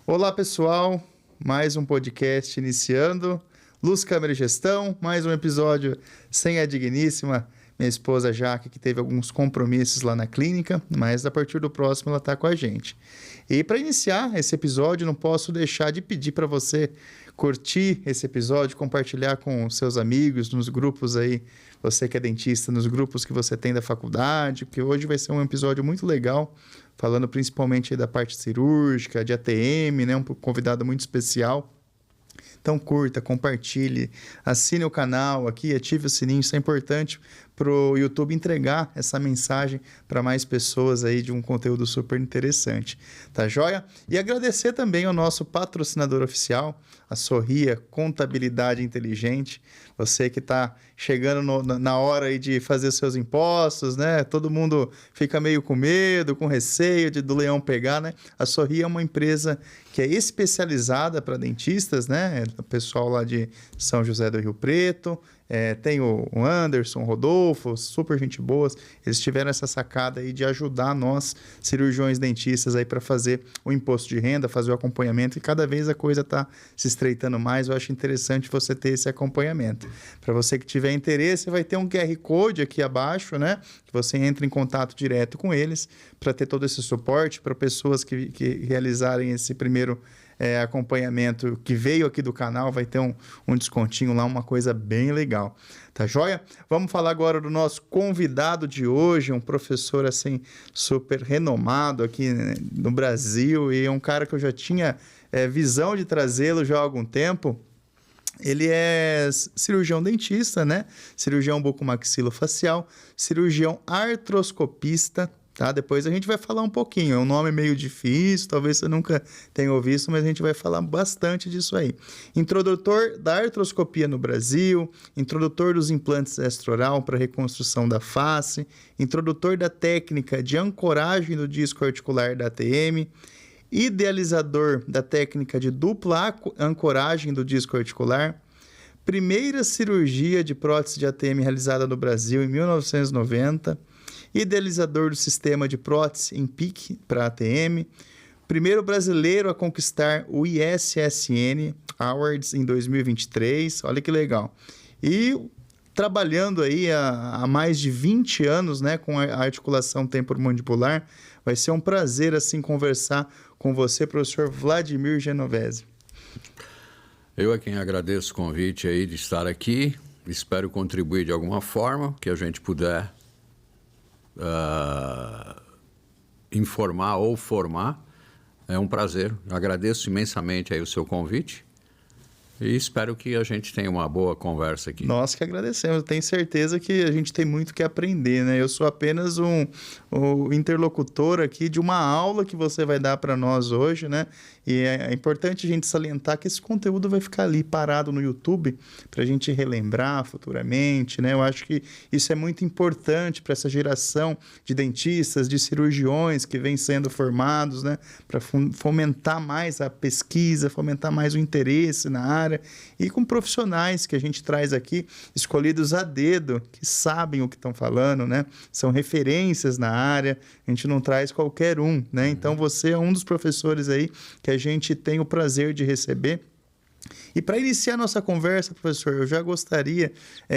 Olá, pessoal. Mais um podcast iniciando. Luz, câmera e gestão. Mais um episódio sem a digníssima minha esposa Jaque, que teve alguns compromissos lá na clínica, mas a partir do próximo ela está com a gente. E para iniciar esse episódio, não posso deixar de pedir para você curtir esse episódio, compartilhar com seus amigos, nos grupos aí, você que é dentista, nos grupos que você tem da faculdade, porque hoje vai ser um episódio muito legal, falando principalmente aí da parte cirúrgica, de ATM, né? Um convidado muito especial. Então curta, compartilhe, assine o canal aqui, ative o sininho, isso é importante para o YouTube entregar essa mensagem para mais pessoas aí de um conteúdo super interessante, tá joia? E agradecer também ao nosso patrocinador oficial, a Sorria Contabilidade Inteligente, você que está chegando na hora aí de fazer seus impostos, né? Todo mundo fica meio com medo, com receio do leão pegar, né? A Sorria é uma empresa que é especializada para dentistas, né? O pessoal lá de São José do Rio Preto, tem o Anderson, o Rodolfo, super gente boas. Eles tiveram essa sacada aí de ajudar nós, cirurgiões dentistas, aí para fazer o imposto de renda, fazer o acompanhamento, e cada vez a coisa está se estreitando mais. Eu acho interessante você ter esse acompanhamento. Para você que tiver interesse, vai ter um QR Code aqui abaixo, né? Que você entra em contato direto com eles para ter todo esse suporte para pessoas que realizarem esse primeiro acompanhamento que veio aqui do canal, vai ter um descontinho lá, uma coisa bem legal, tá joia? Vamos falar agora do nosso convidado de hoje, um professor assim super renomado aqui, né, no Brasil, e é um cara que eu já tinha visão de trazê-lo já há algum tempo. Ele é cirurgião dentista, né? Cirurgião bucomaxilofacial, cirurgião artroscopista, tá? Depois a gente vai falar um pouquinho, é um nome meio difícil, talvez você nunca tenha ouvido, mas a gente vai falar bastante disso aí. Introdutor da artroscopia no Brasil, introdutor dos implantes extraoral para reconstrução da face, introdutor da técnica de ancoragem do disco articular da ATM, idealizador da técnica de dupla ancoragem do disco articular, primeira cirurgia de prótese de ATM realizada no Brasil em 1990, idealizador do sistema de prótese em PIC para ATM, primeiro brasileiro a conquistar o ISSN Awards em 2023, olha que legal. E trabalhando aí há mais de 20 anos, né, com a articulação temporomandibular. Vai ser um prazer assim conversar com você, professor Vladimir Genovese. Eu é quem agradeço o convite aí de estar aqui. Espero contribuir de alguma forma que a gente puder informar ou formar. É um prazer. Agradeço imensamente aí o seu convite. E espero que a gente tenha uma boa conversa aqui. Nós que agradecemos. Eu tenho certeza que a gente tem muito que aprender, né? Eu sou apenas um interlocutor aqui de uma aula que você vai dar para nós hoje, né? E é importante a gente salientar que esse conteúdo vai ficar ali parado no YouTube para a gente relembrar futuramente, né? Eu acho que isso é muito importante para essa geração de dentistas, de cirurgiões que vêm sendo formados, né? Para fomentar mais a pesquisa, fomentar mais o interesse na área, e com profissionais que a gente traz aqui, escolhidos a dedo, que sabem o que estão falando, né? São referências na área, a gente não traz qualquer um, né? Então você é um dos professores aí que a gente tem o prazer de receber. E para iniciar nossa conversa, professor, eu já gostaria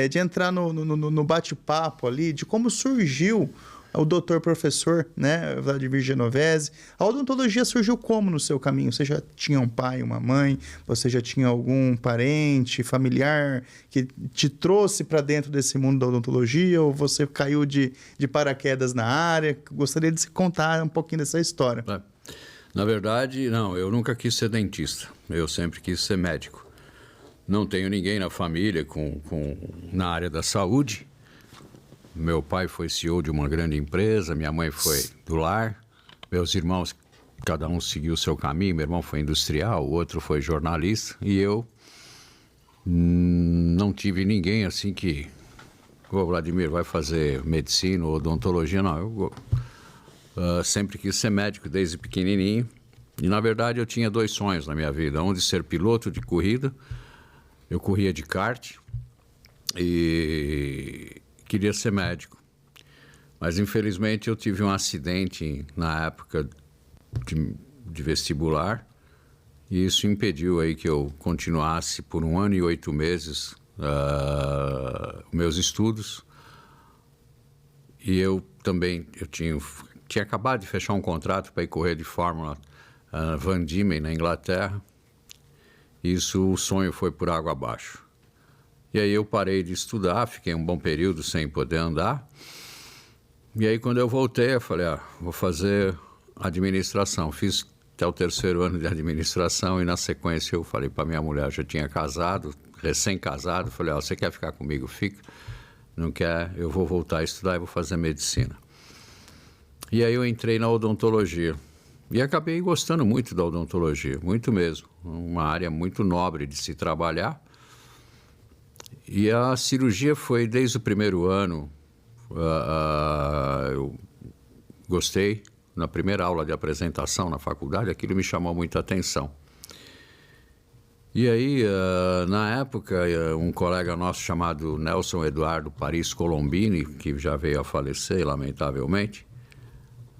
de entrar no bate-papo ali, de como surgiu o doutor professor, né, Vladimir Genovese. A odontologia surgiu como no seu caminho? Você já tinha um pai, uma mãe? Você já tinha algum parente, familiar que te trouxe para dentro desse mundo da odontologia? Ou você caiu de paraquedas na área? Gostaria de contar um pouquinho dessa história. Na verdade, não, eu nunca quis ser dentista. Eu sempre quis ser médico. Não tenho ninguém na família na área da saúde. Meu pai foi CEO de uma grande empresa, minha mãe foi do lar, meus irmãos, cada um seguiu o seu caminho, meu irmão foi industrial, o outro foi jornalista, e eu não tive ninguém assim que, Vladimir, vai fazer medicina ou odontologia, não, eu sempre quis ser médico desde pequenininho, e na verdade eu tinha dois sonhos na minha vida, um de ser piloto de corrida, eu corria de kart, e queria ser médico, mas infelizmente eu tive um acidente na época de vestibular E isso impediu aí que eu continuasse por 1 ano e 8 meses meus estudos. E eu também, tinha acabado de fechar um contrato para ir correr de Fórmula Van Diemen, na Inglaterra. Isso, o sonho foi por água abaixo. E aí eu parei de estudar, fiquei um bom período sem poder andar. E aí quando eu voltei, eu falei, vou fazer administração. Fiz até o 3º ano de administração e na sequência eu falei para minha mulher, já tinha casado, recém-casado, falei, você quer ficar comigo? Fica. Não quer, eu vou voltar a estudar e vou fazer medicina. E aí eu entrei na odontologia. E acabei gostando muito da odontologia, muito mesmo. Uma área muito nobre de se trabalhar. E a cirurgia foi desde o 1º ano. Eu gostei. Na primeira aula de apresentação na faculdade, aquilo me chamou muita atenção. E aí, na época, um colega nosso chamado Nelson Eduardo Paris Colombini, que já veio a falecer, lamentavelmente,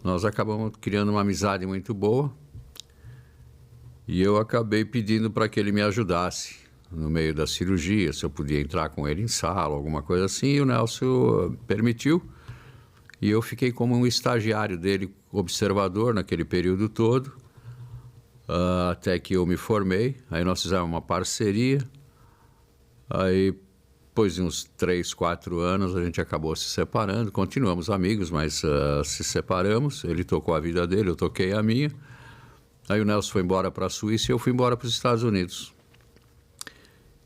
nós acabamos criando uma amizade muito boa e eu acabei pedindo para que ele me ajudasse no meio da cirurgia, se eu podia entrar com ele em sala, alguma coisa assim, e o Nelson permitiu. E eu fiquei como um estagiário dele, observador, naquele período todo, até que eu me formei. Aí nós fizemos uma parceria. Aí, depois de uns 3, 4 anos, a gente acabou se separando. Continuamos amigos, mas se separamos. Ele tocou a vida dele, eu toquei a minha. Aí o Nelson foi embora para a Suíça e eu fui embora para os Estados Unidos.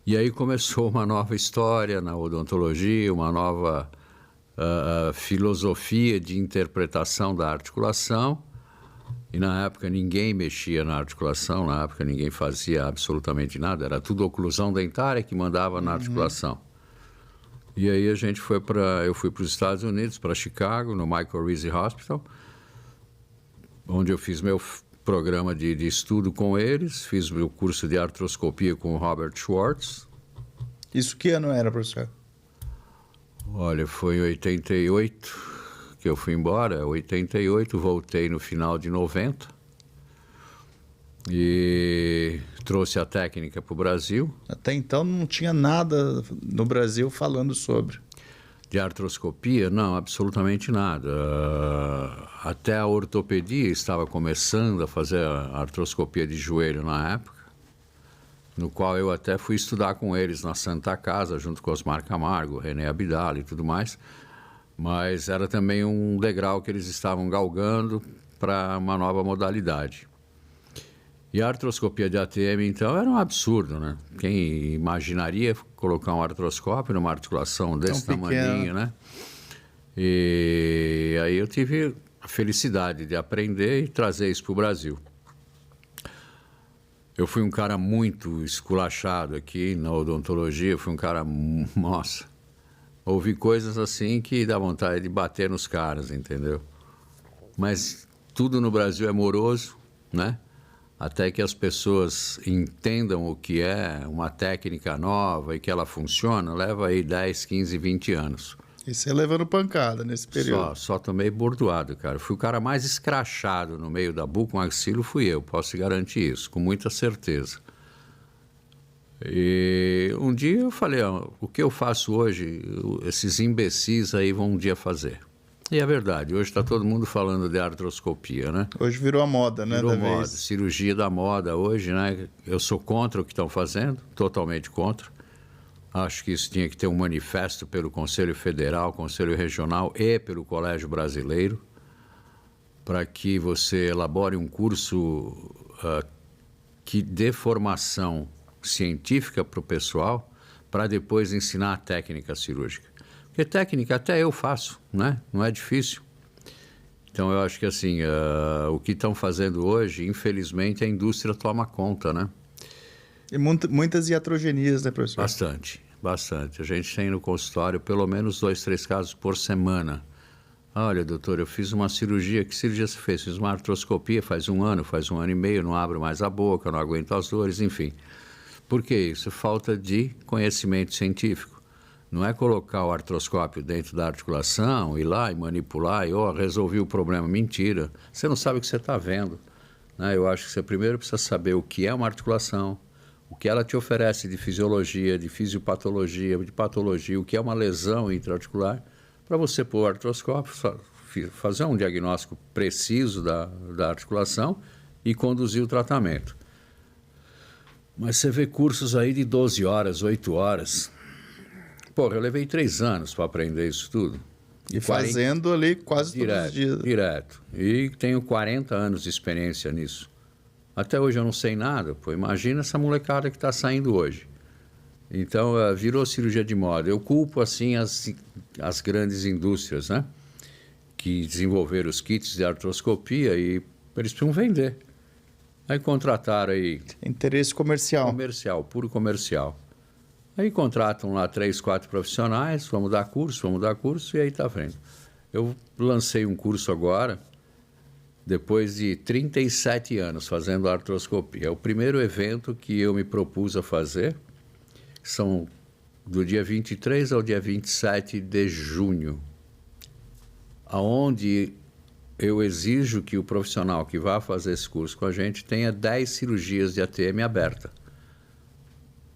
E aí começou uma nova história na odontologia, uma nova filosofia de interpretação da articulação. E na época ninguém mexia na articulação, na época ninguém fazia absolutamente nada, era tudo oclusão dentária que mandava na articulação. E aí eu fui para os Estados Unidos, para Chicago, no Michael Reese Hospital, onde eu fiz meu programa de estudo com eles, fiz meu curso de artroscopia com o Robert Schwartz. Isso que ano era, professor? Olha, foi em 88 que eu fui embora, 88, voltei no final de 90 e trouxe a técnica para o Brasil. Até então não tinha nada no Brasil falando sobre. De artroscopia? Não, absolutamente nada. Até a ortopedia estava começando a fazer a artroscopia de joelho na época, no qual eu até fui estudar com eles na Santa Casa, junto com Osmar Camargo, René Abdala e tudo mais. Mas era também um degrau que eles estavam galgando para uma nova modalidade. E a artroscopia de ATM, então, era um absurdo, né? Quem imaginaria colocar um artroscópio numa articulação desse tamanhinho, né? E aí eu tive a felicidade de aprender e trazer isso para o Brasil. Eu fui um cara muito esculachado aqui na odontologia, fui um cara, nossa, ouvi coisas assim que dá vontade de bater nos caras, entendeu? Mas tudo no Brasil é moroso, né? Até que as pessoas entendam o que é uma técnica nova e que ela funciona, leva aí 10, 15, 20 anos. E você levando pancada nesse período? Só tomei bordoado, cara. Fui o cara mais escrachado no meio da bucomaxilo, fui eu, posso te garantir isso, com muita certeza. E um dia eu falei, o que eu faço hoje, esses imbecis aí vão um dia fazer. E é verdade, hoje está todo mundo falando de artroscopia, né? Hoje virou a moda, né? Virou moda, cirurgia da moda hoje, né? Eu sou contra o que estão fazendo, totalmente contra. Acho que isso tinha que ter um manifesto pelo Conselho Federal, Conselho Regional e pelo Colégio Brasileiro, para que você elabore um curso que dê formação científica para o pessoal, para depois ensinar a técnica cirúrgica. Porque técnica até eu faço, né? Não é difícil. Então eu acho que assim, o que estão fazendo hoje, infelizmente, a indústria toma conta, né? E muitas iatrogenias, né, professor? Bastante. A gente tem no consultório pelo menos 2, 3 casos por semana. Olha, doutor, eu fiz uma cirurgia. Que cirurgia você fez? Fiz uma artroscopia faz 1 ano, faz 1 ano e meio, não abro mais a boca, não aguento as dores, enfim. Por que isso? Falta de conhecimento científico. Não é colocar o artroscópio dentro da articulação, ir lá e manipular e resolvi o problema. Mentira. Você não sabe o que você está vendo. né? Eu acho que você primeiro precisa saber o que é uma articulação, o que ela te oferece de fisiologia, de fisiopatologia, de patologia, o que é uma lesão intraarticular, para você pôr o artroscópio, fazer um diagnóstico preciso da articulação e conduzir o tratamento. Mas você vê cursos aí de 12 horas, 8 horas. Porra, eu levei 3 anos para aprender isso tudo. E fazendo ali quase todos os dias. Direto. E tenho 40 anos de experiência nisso. Até hoje eu não sei nada. Pô, imagina essa molecada que está saindo hoje. Então, virou cirurgia de moda. Eu culpo, assim, as grandes indústrias, né? Que desenvolveram os kits de artroscopia e eles precisam vender. Aí contrataram aí... Interesse comercial. Comercial, puro comercial. Aí contratam lá 3, 4 profissionais, vamos dar curso, e aí tá frente. Eu lancei um curso agora, depois de 37 anos fazendo artroscopia. É o primeiro evento que eu me propus a fazer, são do dia 23 ao dia 27 de junho, aonde eu exijo que o profissional que vá fazer esse curso com a gente tenha 10 cirurgias de ATM aberta.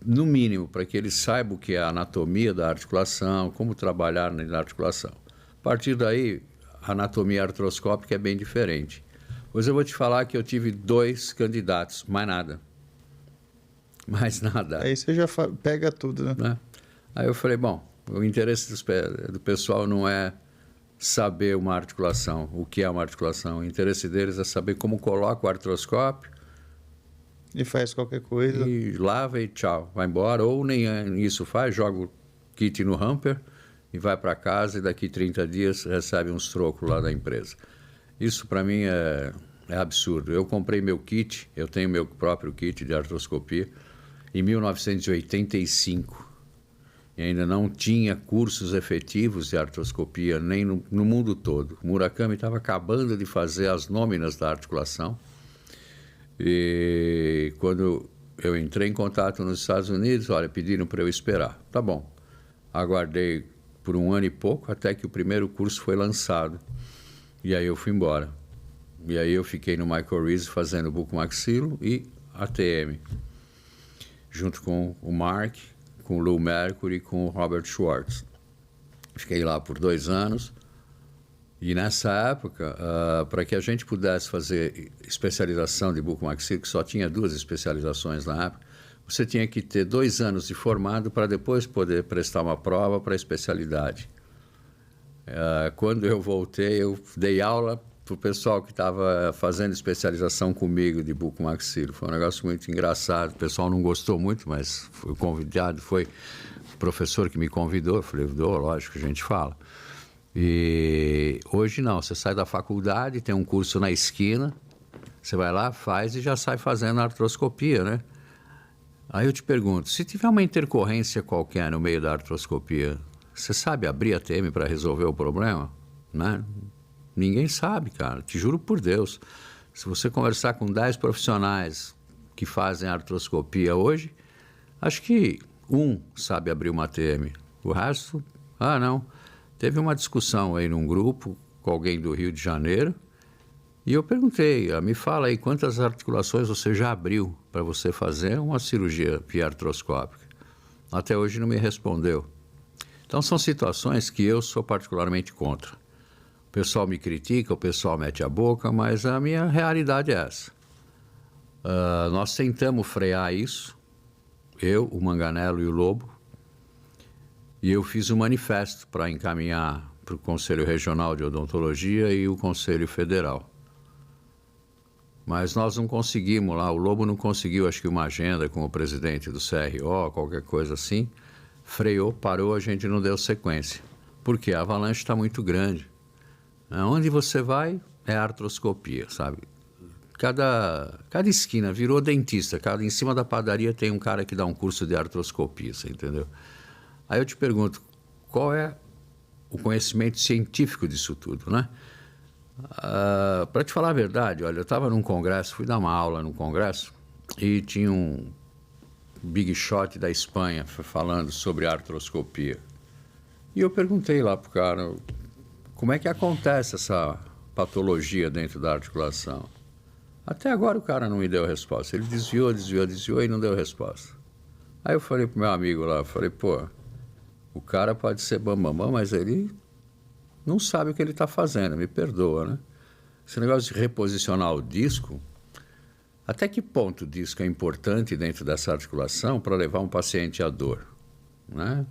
No mínimo, para que ele saiba o que é a anatomia da articulação, como trabalhar na articulação. A partir daí, a anatomia artroscópica é bem diferente. Pois eu vou te falar que eu tive 2 candidatos, mais nada. Mais nada. Aí você já pega tudo, né? Aí eu falei, bom, o interesse do pessoal não é saber uma articulação, o que é uma articulação. O interesse deles é saber como coloca o artroscópio. E faz qualquer coisa. E lava e tchau, vai embora. Ou nem isso faz, joga o kit no hamper e vai para casa e daqui 30 dias recebe uns trocos lá da empresa. Isso para mim é absurdo. Eu comprei meu kit, eu tenho meu próprio kit de artroscopia, em 1985. E ainda não tinha cursos efetivos de artroscopia, nem no mundo todo. O Murakami estava acabando de fazer as nóminas da articulação. E quando eu entrei em contato nos Estados Unidos, olha, pediram para eu esperar. Tá bom. Aguardei por 1 ano e pouco, até que o primeiro curso foi lançado. E aí eu fui embora. E aí eu fiquei no Michael Reese fazendo bucomaxilo e ATM. Junto com o Mark, com o Lou Mercury e com o Robert Schwartz. Fiquei lá por 2 anos. E nessa época, para que a gente pudesse fazer especialização de bucomaxilo, que só tinha 2 especializações na época, você tinha que ter 2 anos de formado para depois poder prestar uma prova para a especialidade. Quando eu voltei, eu dei aula para o pessoal que estava fazendo especialização comigo de bucomaxilo. Foi um negócio muito engraçado. O pessoal não gostou muito, mas fui convidado, foi o professor que me convidou. Eu falei, lógico, a gente fala. E hoje não, você sai da faculdade, tem um curso na esquina, você vai lá, faz e já sai fazendo artroscopia, né? Aí eu te pergunto, se tiver uma intercorrência qualquer no meio da artroscopia, você sabe abrir a TM para resolver o problema? Né? Ninguém sabe, cara, te juro por Deus. Se você conversar com 10 profissionais que fazem artroscopia hoje, acho que 1 sabe abrir uma TM. O resto, não. Teve uma discussão aí num grupo com alguém do Rio de Janeiro e eu perguntei, me fala aí quantas articulações você já abriu para você fazer uma cirurgia via artroscópica. Até hoje não me respondeu. Então são situações que eu sou particularmente contra. O pessoal me critica, o pessoal mete a boca, mas a minha realidade é essa. Nós tentamos frear isso, eu, o Manganello e o Lobo, e eu fiz um manifesto para encaminhar para o Conselho Regional de Odontologia e o Conselho Federal. Mas nós não conseguimos lá, o Lobo não conseguiu, acho que uma agenda com o presidente do CRO, qualquer coisa assim, freou, parou, a gente não deu sequência. Porque a avalanche está muito grande. Onde você vai é artroscopia, sabe? Cada esquina virou dentista, em cima da padaria tem um cara que dá um curso de artroscopia, você entendeu? Aí eu te pergunto, qual é o conhecimento científico disso tudo, né? Para te falar a verdade, olha, eu estava num congresso, fui dar uma aula num congresso e tinha um big shot da Espanha falando sobre artroscopia. E eu perguntei lá pro cara, como é que acontece essa patologia dentro da articulação? Até agora o cara não me deu resposta. Ele desviou e não deu resposta. Aí eu falei pro meu amigo lá, falei, pô, o cara pode ser bambambam, mas ele não sabe o que ele está fazendo, me perdoa, né? Esse negócio de reposicionar o disco, até que ponto o disco é importante dentro dessa articulação para levar um paciente à dor, né?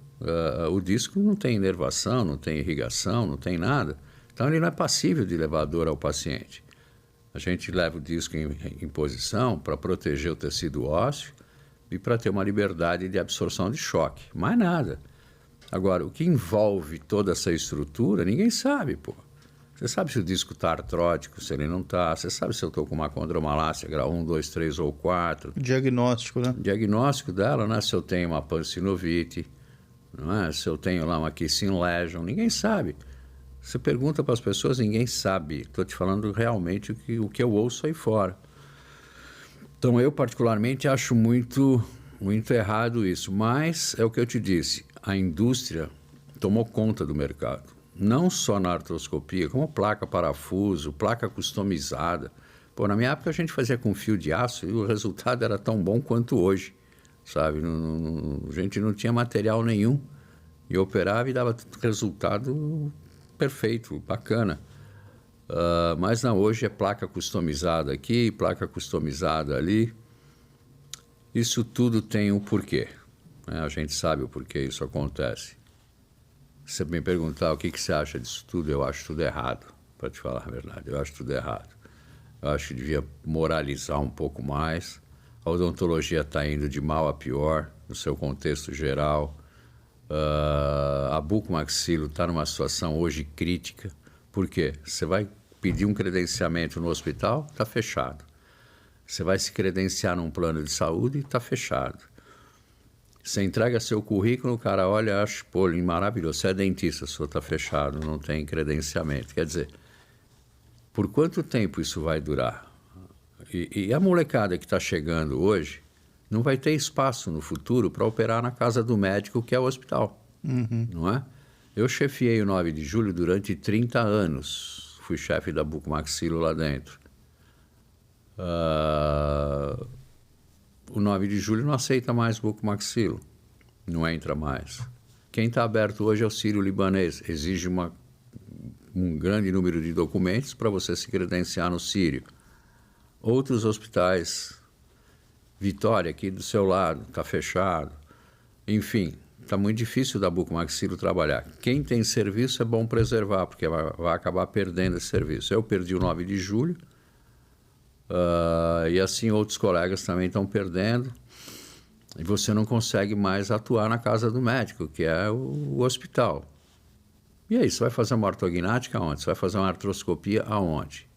O disco não tem inervação, não tem irrigação, não tem nada. Então ele não é passível de levar dor ao paciente. A gente leva o disco em posição para proteger o tecido ósseo e para ter uma liberdade de absorção de choque. Mais nada. Agora, o que envolve toda essa estrutura, ninguém sabe, pô. Você sabe se o disco está artrótico, se ele não está. Você sabe se eu estou com uma condromalácia grau 1, 2, 3 ou 4. Diagnóstico, né? Diagnóstico dela, né? Se eu tenho uma pansinovite, não é? Se eu tenho lá uma kissing lesion, ninguém sabe. Você pergunta para as pessoas, ninguém sabe. Estou te falando realmente o que eu ouço aí fora. Então, eu particularmente acho muito errado isso. Mas, é o que eu te disse, a indústria tomou conta do mercado. Não só na artroscopia, como placa parafuso, placa customizada. Pô, na minha época a gente fazia com fio de aço e o resultado era tão bom quanto hoje, sabe? A gente não tinha material nenhum e operava e dava resultado perfeito, bacana. Mas não, hoje é placa customizada aqui, placa customizada ali. Isso tudo tem um porquê, né? A gente sabe o porquê isso acontece. Se você me perguntar o que você acha disso tudo, eu acho tudo errado, para te falar a verdade. Eu acho tudo errado. Eu acho que devia moralizar um pouco mais. A odontologia está indo de mal a pior, no seu contexto geral. A bucomaxilo está numa situação hoje crítica. Por quê? Você vai pedir um credenciamento no hospital, está fechado. Você vai se credenciar num plano de saúde, está fechado. Você entrega seu currículo, o cara olha, acha, pô, maravilhoso, você é dentista, o senhor está fechado, não tem credenciamento. Quer dizer, por quanto tempo isso vai durar? E a molecada que está chegando hoje não vai ter espaço no futuro para operar na casa do médico, que é o hospital, não é? Eu chefiei o 9 de julho durante 30 anos, fui chefe da bucomaxilo lá dentro. O 9 de julho não aceita mais bucomaxilo, não entra mais. Quem está aberto hoje é o Sírio-Libanês, exige um grande número de documentos para você se credenciar no Sírio. Outros hospitais, Vitória, aqui do seu lado, está fechado. Enfim, está muito difícil da bucomaxilo trabalhar. Quem tem serviço é bom preservar, porque vai acabar perdendo esse serviço. Eu perdi o 9 de julho, e assim outros colegas também estão perdendo, e você não consegue mais atuar na casa do médico, que é o hospital. E aí, você vai fazer uma ortognática aonde? Você vai fazer uma artroscopia aonde?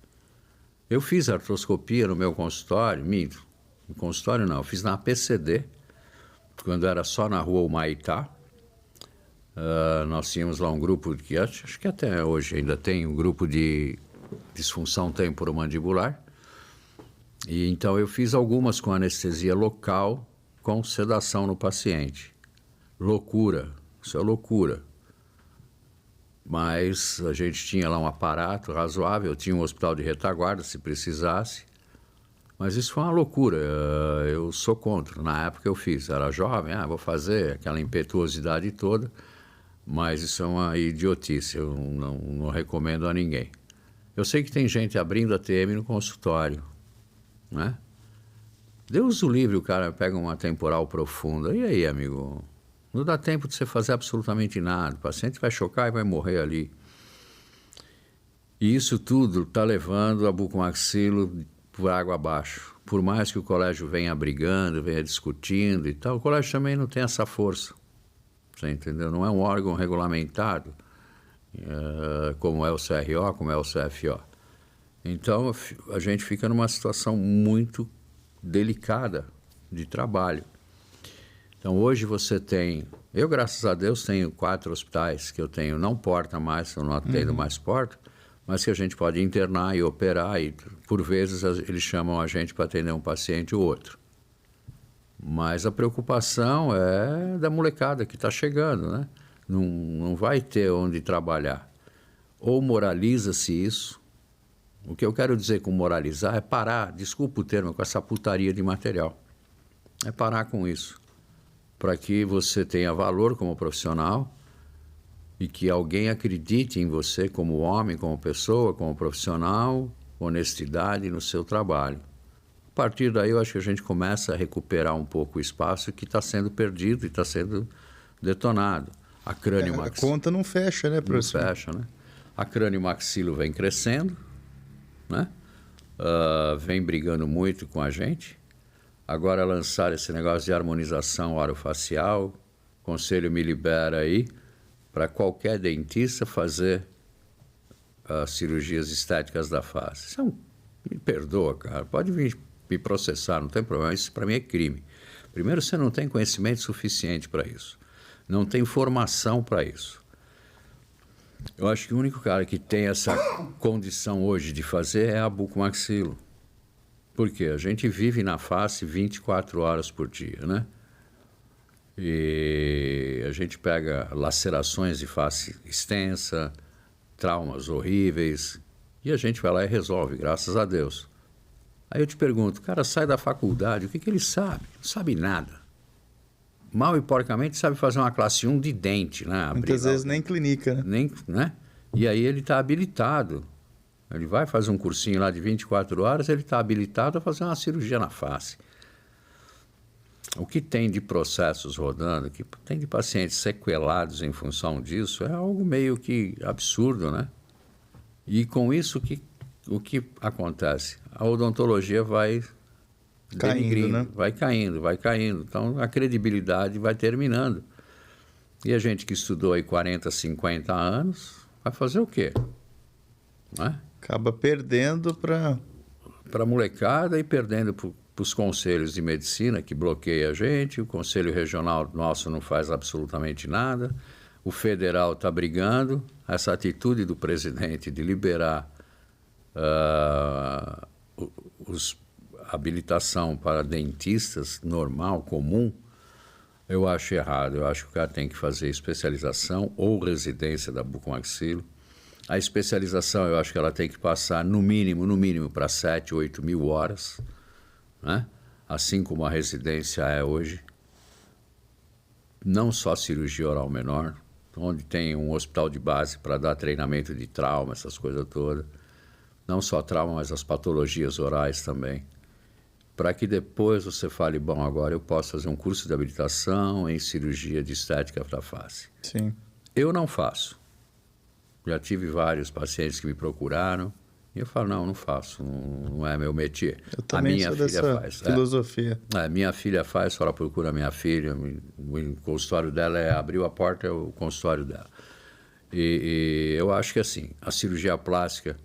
Eu fiz artroscopia no meu consultório, no consultório não, eu fiz na APCD, quando era só na rua Humaitá. Nós tínhamos lá um grupo, que acho que até hoje ainda tem, um grupo de disfunção temporomandibular. E então eu fiz algumas com anestesia local, com sedação no paciente. Loucura, isso é loucura. Mas a gente tinha lá um aparato razoável, tinha um hospital de retaguarda se precisasse. Mas isso foi uma loucura, eu sou contra. Na época eu fiz, era jovem, vou fazer aquela impetuosidade toda, mas isso é uma idiotice, eu não recomendo a ninguém. Eu sei que tem gente abrindo a TM no consultório, né? Deus o livre, o cara pega uma temporal profunda. E aí, amigo? Não dá tempo de você fazer absolutamente nada. O paciente vai chocar e vai morrer ali. E isso tudo está levando a bucomaxilo por água abaixo. Por mais que o colégio venha brigando, venha discutindo e tal, o colégio também não tem essa força. Você entendeu? Não é um órgão regulamentado, como é o CRO, como é o CFO. Então, a gente fica numa situação muito delicada de trabalho. Então, hoje você tem... Eu, graças a Deus, tenho 4 hospitais que eu tenho, não porta mais, eu não atendo mais porta, mas que a gente pode internar e operar, e por vezes eles chamam a gente para atender um paciente ou outro. Mas a preocupação é da molecada que está chegando, né? Não vai ter onde trabalhar. Ou moraliza-se isso, O que eu quero dizer com moralizar é parar, desculpa o termo, com essa putaria de material. É parar com isso, para que você tenha valor como profissional e que alguém acredite em você como homem, como pessoa, como profissional, honestidade no seu trabalho. A partir daí, eu acho que a gente começa a recuperar um pouco o espaço que está sendo perdido e está sendo detonado. A A conta não fecha, né, professor? Não fecha, né? A crânio-maxilo vem crescendo, né? Vem brigando muito com a gente. Agora lançar esse negócio de harmonização orofacial, o conselho me libera aí para qualquer dentista fazer cirurgias estéticas da face. Isso me perdoa, cara. Pode vir me processar, não tem problema. Isso para mim é crime. Primeiro, você não tem conhecimento suficiente para isso. Não tem formação para isso. Eu acho que o único cara que tem essa condição hoje de fazer é a bucomaxilo. Por quê? A gente vive na face 24 horas por dia, né? E a gente pega lacerações de face extensa, traumas horríveis, e a gente vai lá e resolve, graças a Deus. Aí eu te pergunto, o cara sai da faculdade, o que ele sabe? Não sabe nada. Mal e porcamente sabe fazer uma classe 1 de dente, né? Muitas vezes nem clínica, né? Nem, né? E aí ele está habilitado. Ele vai fazer um cursinho lá de 24 horas, ele está habilitado a fazer uma cirurgia na face. O que tem de processos rodando, o que tem de pacientes sequelados em função disso, é algo meio que absurdo, né? E com isso, o que acontece? A odontologia vai caindo, né? Vai caindo. Então, a credibilidade vai terminando. E a gente que estudou aí 40, 50 anos, vai fazer o quê? Não é? Acaba perdendo para a molecada e perdendo para os conselhos de medicina, que bloqueia a gente. O conselho regional nosso não faz absolutamente nada. O federal está brigando. Essa atitude do presidente de liberar habilitação para dentistas normal, comum, eu acho errado. Eu acho que o cara tem que fazer especialização ou residência da bucomaxilo. A especialização, eu acho que ela tem que passar no mínimo para 7, 8 mil horas, né? Assim como a residência é hoje. Não só cirurgia oral menor, onde tem um hospital de base para dar treinamento de trauma, essas coisas todas. Não só trauma, mas as patologias orais também. Para que depois você fale, bom, agora eu posso fazer um curso de habilitação em cirurgia de estética da face. Sim. Eu não faço. Já tive vários pacientes que me procuraram e eu falo, não faço, não é meu métier. Eu também minha sou filha dessa faz. filosofia. Minha filha faz, ela procura minha filha, o consultório dela abriu a porta, é o consultório dela. E eu acho que assim, a cirurgia plástica,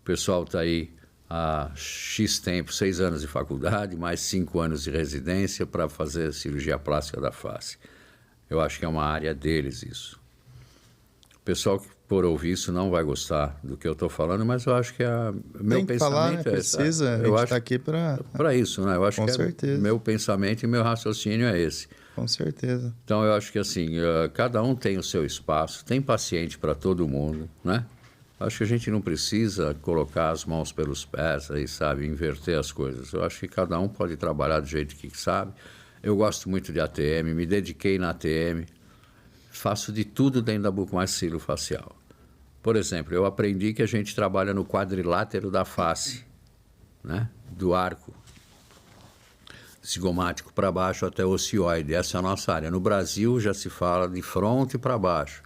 o pessoal está aí há X tempo, 6 anos de faculdade, mais 5 anos de residência para fazer cirurgia plástica da face. Eu acho que é uma área deles isso. O pessoal que por ouvir isso não vai gostar do que eu estou falando, mas eu acho que meu pensamento falar, né? é Precisa, a gente está aqui para isso, né? Eu acho que certeza. Meu pensamento e meu raciocínio é esse. Com certeza. Então eu acho que assim, cada um tem o seu espaço, tem paciente para todo mundo, né? Acho que a gente não precisa colocar as mãos pelos pés aí, sabe, inverter as coisas. Eu acho que cada um pode trabalhar do jeito que sabe. Eu gosto muito de ATM, me dediquei na ATM, faço de tudo dentro da bucomaxilofacial. Por exemplo, eu aprendi que a gente trabalha no quadrilátero da face, né? Do arco cigomático para baixo até o ocioide. Essa é a nossa área. No Brasil já se fala de fronte para baixo.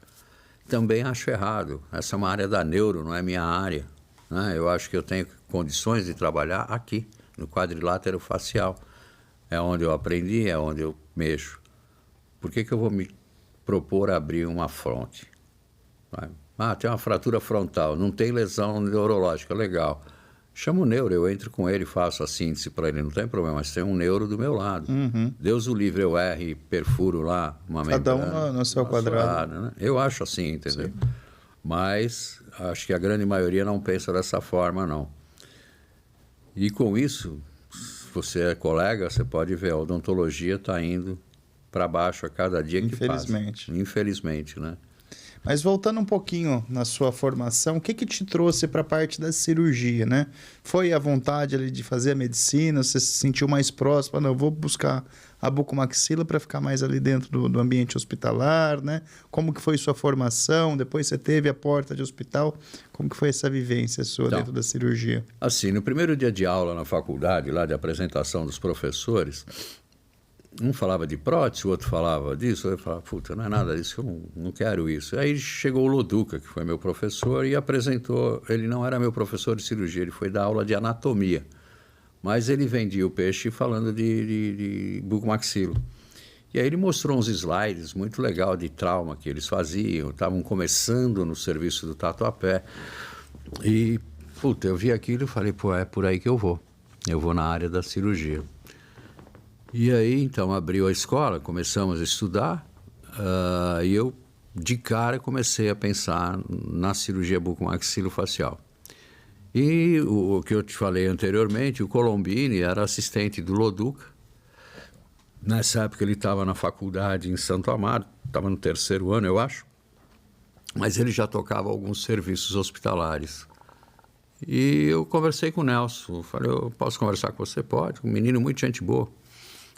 Também acho errado. Essa é uma área da neuro, não é minha área, né? Eu acho que eu tenho condições de trabalhar aqui, no quadrilátero facial. É onde eu aprendi, é onde eu mexo. Por que eu vou me propor abrir uma fronte? Tem uma fratura frontal, não tem lesão neurológica, legal. Chamo o neuro, eu entro com ele, faço a síntese para ele, não tem problema, mas tem um neuro do meu lado. Uhum. Deus o livre, eu erro e perfuro lá uma membrana. Cada um no seu quadrado. Né? Eu acho assim, entendeu? Sim. Mas acho que a grande maioria não pensa dessa forma, não. E com isso, se você é colega, você pode ver, a odontologia está indo para baixo a cada dia que passa. Infelizmente, né? Mas voltando um pouquinho na sua formação, o que te trouxe para a parte da cirurgia, né? Foi a vontade ali de fazer a medicina? Você se sentiu mais próximo? Não, eu vou buscar a bucomaxila para ficar mais ali dentro do ambiente hospitalar, né? Como que foi sua formação? Depois você teve a porta de hospital. Como que foi essa vivência sua dentro da cirurgia? Assim, no primeiro dia de aula na faculdade, lá de apresentação dos professores, um falava de prótese, o outro falava disso, eu falava, puta, não é nada disso, eu não quero isso. Aí chegou o Loduca, que foi meu professor, e apresentou, ele não era meu professor de cirurgia, ele foi dar aula de anatomia, mas ele vendia o peixe falando de bucomaxilo. E aí ele mostrou uns slides muito legal de trauma que eles faziam, estavam começando no serviço do Tatuapé, e, puta, eu vi aquilo e falei, pô, é por aí que eu vou na área da cirurgia. E aí, então, abriu a escola, começamos a estudar, e eu, de cara, comecei a pensar na cirurgia bucomaxilofacial. E o que eu te falei anteriormente, o Colombini era assistente do Loduca. Nessa época ele estava na faculdade em Santo Amaro, estava no 3º ano, eu acho, mas ele já tocava alguns serviços hospitalares. E eu conversei com o Nelson, falei, eu posso conversar com você? Pode, um menino muito gente boa.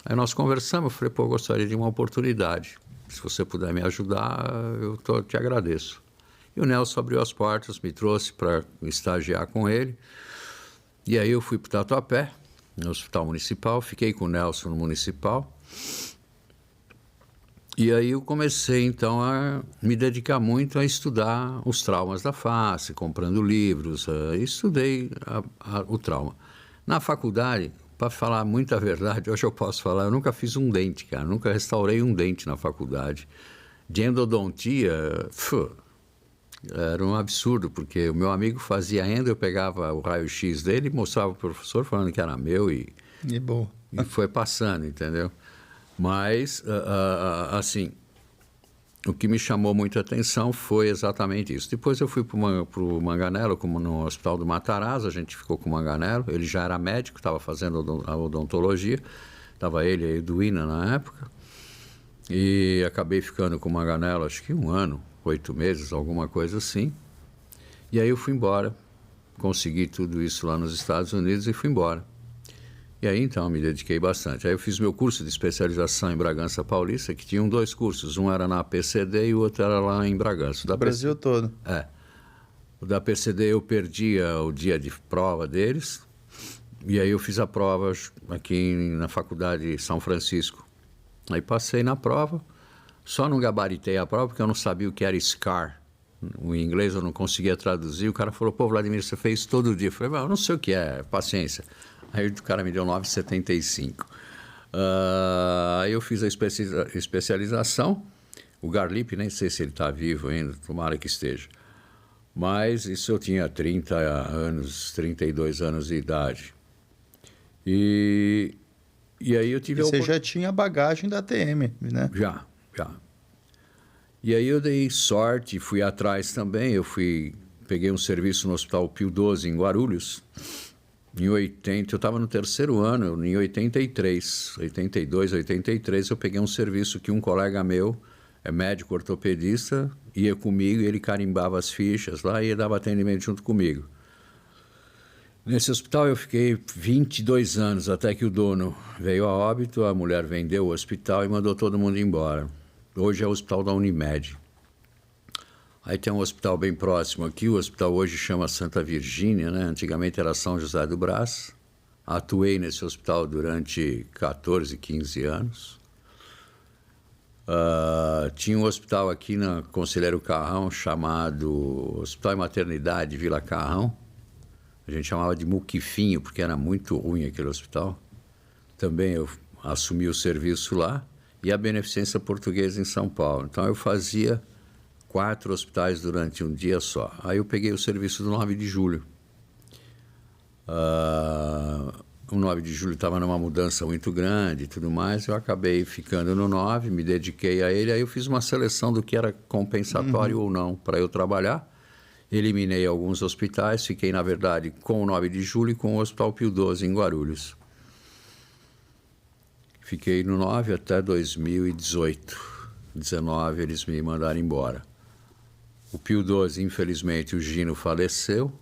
Aí nós conversamos, eu falei, pô, eu gostaria de uma oportunidade. Se você puder me ajudar, eu te agradeço. E o Nelson abriu as portas, me trouxe para estagiar com ele. E aí eu fui para o Tatuapé, no Hospital Municipal, fiquei com o Nelson no Municipal. E aí eu comecei, então, a me dedicar muito a estudar os traumas da face, comprando livros, estudei o trauma. Na faculdade, para falar muita verdade, hoje eu posso falar, eu nunca fiz um dente, cara, nunca restaurei um dente na faculdade. De endodontia, era um absurdo, porque o meu amigo fazia endo, eu pegava o raio-x dele e mostrava para o professor falando que era meu e boa. E foi passando, entendeu? Mas, assim, o que me chamou muita atenção foi exatamente isso. Depois eu fui para o Manganello, como no Hospital do Matarazzo, a gente ficou com o Manganello, ele já era médico, estava fazendo a odontologia, estava ele e a Eduina na época, e acabei ficando com o Manganello, acho que 1 ano, 8 meses, alguma coisa assim. E aí eu fui embora, consegui tudo isso lá nos Estados Unidos e fui embora. E aí, então, me dediquei bastante. Aí eu fiz meu curso de especialização em Bragança Paulista, que tinham 2 cursos. Um era na PCD e o outro era lá em Bragança. O Brasil todo. É. O da PCD eu perdia o dia de prova deles. E aí eu fiz a prova aqui na Faculdade de São Francisco. Aí passei na prova. Só não gabaritei a prova porque eu não sabia o que era SCAR. O inglês eu não conseguia traduzir. O cara falou, pô, Vladimir, você fez isso todo dia. Eu falei, eu não sei o que é, paciência. Aí o cara me deu 9,75. Aí eu fiz a especialização. O Garlip, nem sei se ele está vivo ainda, tomara que esteja. Mas isso eu tinha 30 anos, 32 anos de idade. E aí eu tive... Você já tinha a bagagem da ATM, né? Já. E aí eu dei sorte, fui atrás também. Peguei um serviço no Hospital Pio XII, em Guarulhos. Em 80, eu estava no 3º ano, em 82, 83, eu peguei um serviço que um colega meu, é médico ortopedista, ia comigo e ele carimbava as fichas lá e dava atendimento junto comigo. Nesse hospital eu fiquei 22 anos, até que o dono veio a óbito, a mulher vendeu o hospital e mandou todo mundo embora. Hoje é o hospital da Unimed. Aí tem um hospital bem próximo aqui, o hospital hoje chama Santa Virgínia, né? Antigamente era São José do Brás. Atuei nesse hospital durante 14, 15 anos. Tinha um hospital aqui na Conselheiro Carrão chamado Hospital e Maternidade Vila Carrão. A gente chamava de Muquifinho, porque era muito ruim aquele hospital. Também eu assumi o serviço lá. E a Beneficência Portuguesa em São Paulo. Então eu fazia 4 hospitais durante um dia só. Aí eu peguei o serviço do 9 de julho. O 9 de julho estava numa mudança muito grande e tudo mais. Eu acabei ficando no 9, me dediquei a ele. Aí eu fiz uma seleção do que era compensatório ou não para eu trabalhar. Eliminei alguns hospitais. Fiquei, na verdade, com o 9 de julho e com o Hospital Pio XII, em Guarulhos. Fiquei no 9 até 2018. 19 eles me mandaram embora. O Pio XII, infelizmente, o Gino faleceu.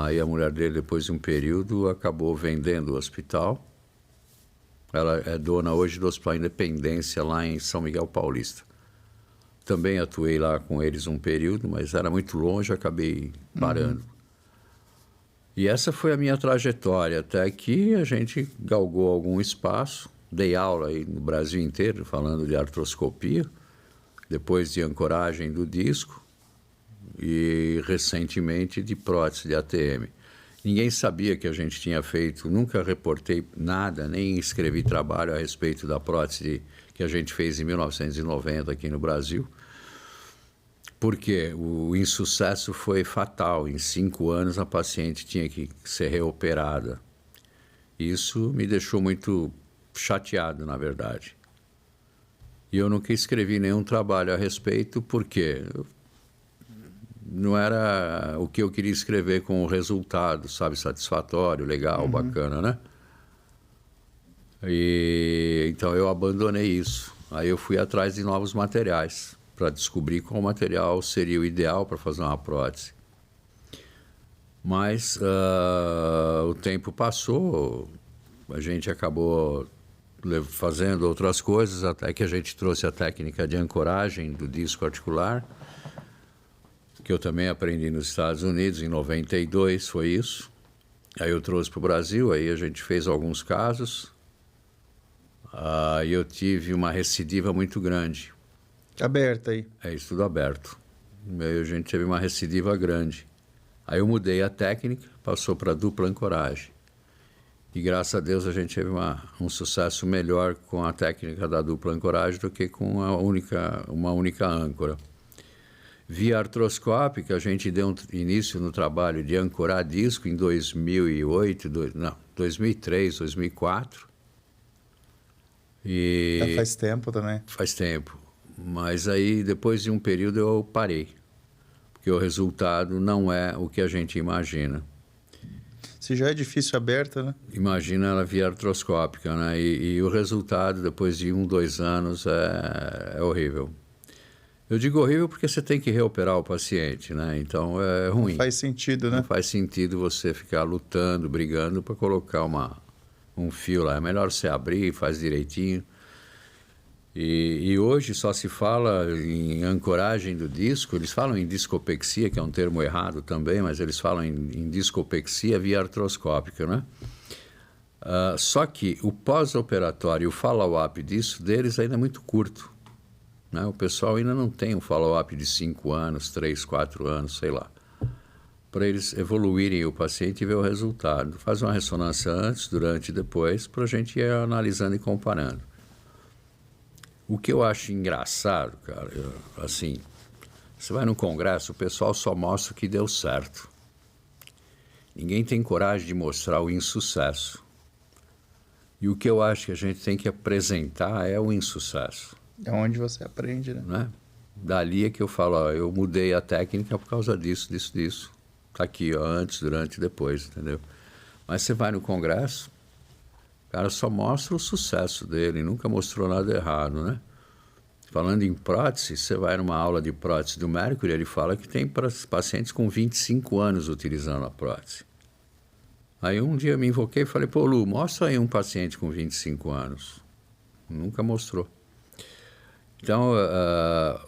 Aí a mulher dele, depois de um período, acabou vendendo o hospital. Ela é dona hoje do Hospital Independência, lá em São Miguel Paulista. Também atuei lá com eles um período, mas era muito longe, acabei parando. E essa foi a minha trajetória, até que a gente galgou algum espaço. Dei aula aí no Brasil inteiro, falando de artroscopia, depois de ancoragem do disco e recentemente de prótese de ATM. Ninguém sabia que a gente tinha feito, nunca reportei nada, nem escrevi trabalho a respeito da prótese que a gente fez em 1990 aqui no Brasil, porque o insucesso foi fatal. Em 5 anos a paciente tinha que ser reoperada. Isso me deixou muito chateado, na verdade. E eu nunca escrevi nenhum trabalho a respeito, porque não era o que eu queria escrever com o resultado, sabe, satisfatório, legal, bacana, né? E então eu abandonei isso. Aí eu fui atrás de novos materiais para descobrir qual material seria o ideal para fazer uma prótese. Mas o tempo passou, a gente acabou fazendo outras coisas, até que a gente trouxe a técnica de ancoragem do disco articular, que eu também aprendi nos Estados Unidos, em 92 foi isso. Aí eu trouxe para o Brasil, aí a gente fez alguns casos, e eu tive uma recidiva muito grande. Aberta aí. É isso, tudo aberto. Aí a gente teve uma recidiva grande. Aí eu mudei a técnica, passou para dupla ancoragem. E graças a Deus a gente teve um sucesso melhor com a técnica da dupla ancoragem do que com uma única âncora. Via artroscópica, a gente deu início no trabalho de ancorar disco em 2003, 2004. Já faz tempo também. Faz tempo. Mas aí, depois de um período, eu parei. Porque o resultado não é o que a gente imagina. Se já é difícil aberta, né? Imagina ela via artroscópica, né? E o resultado, depois de 1, 2 anos, é horrível. Eu digo horrível porque você tem que reoperar o paciente, né? Então é ruim. Não faz sentido, né? Não faz sentido você ficar lutando, brigando para colocar um fio lá. É melhor você abrir, faz direitinho. E hoje só se fala em ancoragem do disco. Eles falam em discopexia, que é um termo errado também, mas eles falam em discopexia via artroscópica, né? Só que o pós-operatório e o follow-up deles ainda é muito curto, né? O pessoal ainda não tem um follow-up de 5 anos, 3, 4 anos, sei lá, para eles evoluírem o paciente e ver o resultado. Faz uma ressonância antes, durante e depois, para a gente ir analisando e comparando. O que eu acho engraçado, cara, assim, você vai no congresso, o pessoal só mostra o que deu certo. Ninguém tem coragem de mostrar o insucesso. E o que eu acho que a gente tem que apresentar é o insucesso. É onde você aprende, né? Dali é que eu falo, ó, eu mudei a técnica por causa disso. Tá aqui, ó, antes, durante e depois, entendeu? Mas você vai no congresso, o cara só mostra o sucesso dele, nunca mostrou nada errado, né? Falando em prótese, você vai numa aula de prótese do Mercury, ele fala que tem pacientes com 25 anos utilizando a prótese. Aí um dia eu me invoquei e falei, pô, Lu, mostra aí um paciente com 25 anos. Nunca mostrou. Então,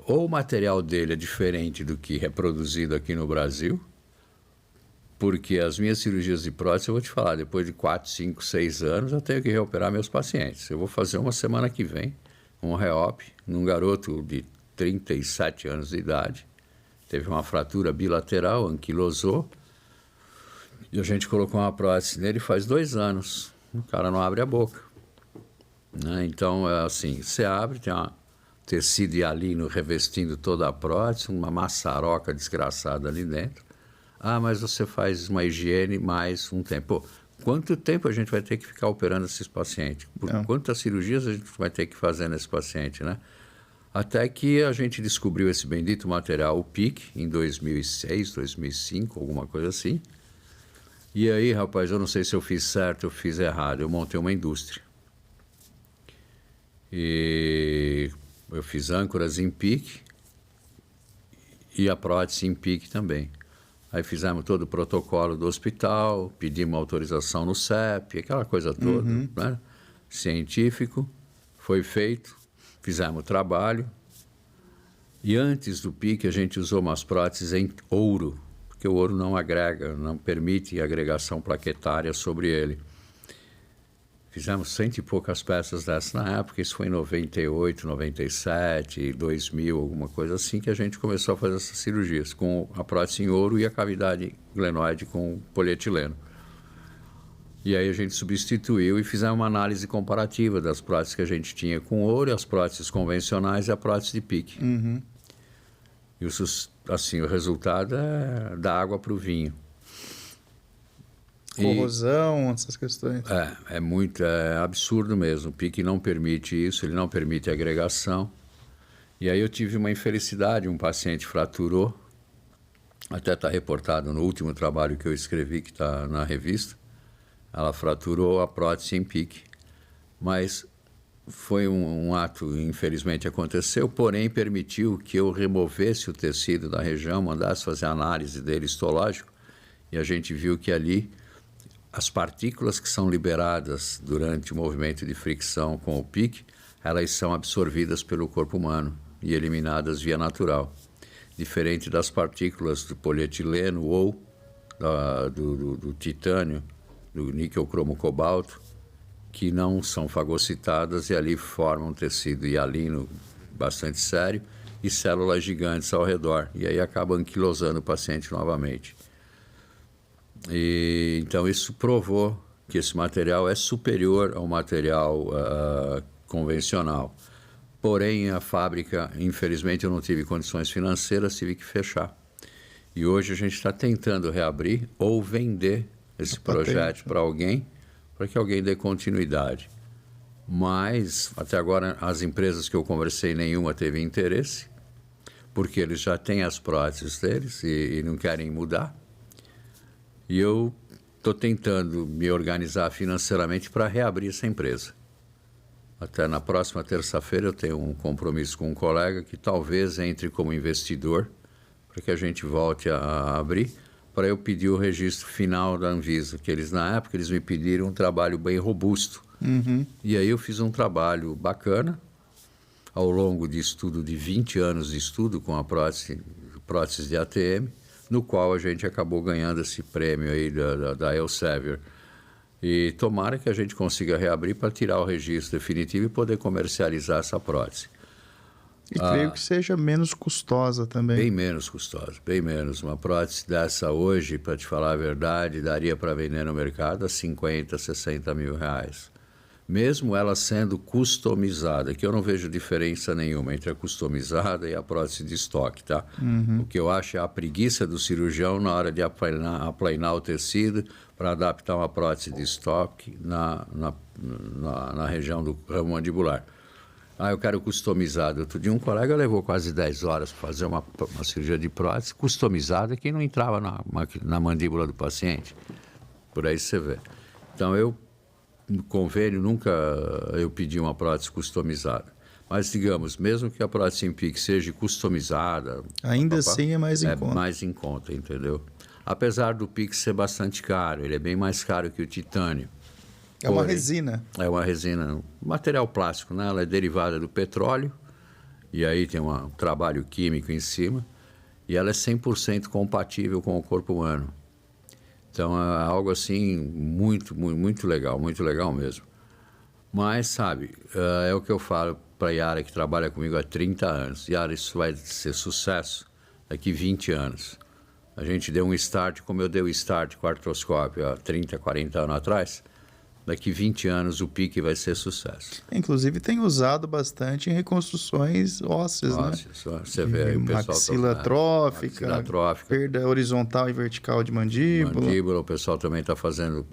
ou o material dele é diferente do que é produzido aqui no Brasil, porque as minhas cirurgias de prótese, eu vou te falar, depois de 4, 5, 6 anos, eu tenho que reoperar meus pacientes. Eu vou fazer uma semana que vem, um reop, num garoto de 37 anos de idade. Teve uma fratura bilateral, anquilosou, e a gente colocou uma prótese nele faz 2 anos. O cara não abre a boca, né? Então, é assim, você abre, tem um tecido hialino revestindo toda a prótese, uma maçaroca desgraçada ali dentro. Ah, mas você faz uma higiene mais um tempo. Pô, quanto tempo a gente vai ter que ficar operando esses pacientes? Por quantas cirurgias a gente vai ter que fazer nesse paciente, né? Até que a gente descobriu esse bendito material, o PIC, em 2006, 2005, alguma coisa assim. E aí, rapaz, eu não sei se eu fiz certo ou fiz errado. Eu montei uma indústria. E eu fiz âncoras em PIC. e a prótese em PIC também. Aí fizemos todo o protocolo do hospital, pedimos autorização no CEP, aquela coisa toda, né? Científico, foi feito, fizemos o trabalho. E antes do PIC a gente usou umas próteses em ouro, porque o ouro não agrega, não permite agregação plaquetária sobre ele. Fizemos 100 e poucas peças dessas na época, isso foi em 98, 97, 2000, alguma coisa assim, que a gente começou a fazer essas cirurgias, com a prótese em ouro e a cavidade glenoide com polietileno. E aí a gente substituiu e fizemos uma análise comparativa das próteses que a gente tinha com ouro, as próteses convencionais e a prótese de PIC. E assim, o resultado é da água para o vinho. Corrosão, essas questões. É absurdo mesmo. O PIC não permite isso, ele não permite agregação. E aí eu tive uma infelicidade, um paciente fraturou, até está reportado no último trabalho que eu escrevi, que está na revista. Ela fraturou a prótese em PIC, mas foi um ato, infelizmente aconteceu, porém permitiu que eu removesse o tecido da região, mandasse fazer análise dele histológico, e a gente viu que ali as partículas que são liberadas durante o movimento de fricção com o PIC, elas são absorvidas pelo corpo humano e eliminadas via natural. Diferente das partículas do polietileno ou do titânio, do níquel cromo cobalto, que não são fagocitadas e ali formam um tecido hialino bastante sério e células gigantes ao redor. E aí acaba anquilosando o paciente novamente. E, então isso provou que esse material é superior ao material convencional. Porém, a fábrica, infelizmente, eu não tive condições financeiras, tive que fechar. E hoje a gente está tentando reabrir ou vender esse projeto para alguém, para que alguém dê continuidade. Mas, até agora, as empresas que eu conversei, nenhuma teve interesse, porque eles já têm as próteses deles e não querem mudar. E eu estou tentando me organizar financeiramente para reabrir essa empresa. Até na próxima terça-feira eu tenho um compromisso com um colega que talvez entre como investidor para que a gente volte a abrir, para eu pedir o registro final da Anvisa, que eles, na época, eles me pediram um trabalho bem robusto. E aí eu fiz um trabalho bacana, ao longo de estudo, de 20 anos de estudo com a prótese de ATM, no qual a gente acabou ganhando esse prêmio aí da Elsevier. E tomara que a gente consiga reabrir para tirar o registro definitivo e poder comercializar essa prótese. E creio que seja menos custosa também. Bem menos custosa, bem menos. Uma prótese dessa hoje, para te falar a verdade, daria para vender no mercado a 50, 60 mil reais. Mesmo ela sendo customizada, que eu não vejo diferença nenhuma entre a customizada e a prótese de estoque, tá? O que eu acho é a preguiça do cirurgião na hora de aplainar o tecido para adaptar uma prótese de estoque na região do ramo mandibular. Eu quero customizado. Outro dia um colega levou quase 10 horas para fazer uma cirurgia de prótese customizada que não entrava na mandíbula do paciente. Por aí você vê. Então, no convênio, nunca eu pedi uma prótese customizada. Mas, digamos, mesmo que a prótese em PIC seja customizada... Ainda assim é mais em conta. É mais em conta, entendeu? Apesar do PIC ser bastante caro, ele é bem mais caro que o titânio. É uma resina. É uma resina, um material plástico, né? Ela é derivada do petróleo, e aí tem um trabalho químico em cima, e ela é 100% compatível com o corpo humano. Então, é algo assim muito, muito, muito legal mesmo. Mas, sabe, é o que eu falo para a Yara, que trabalha comigo há 30 anos. Yara, isso vai ser sucesso daqui 20 anos. A gente deu um start, como eu dei o start com a artroscópio há 30, 40 anos atrás. Daqui 20 anos o PIC vai ser sucesso. Inclusive tem usado bastante em reconstruções ósseas, né? Você vê aí o pessoal... Maxila atrófica, perda horizontal e vertical de mandíbula. O pessoal também está fazendo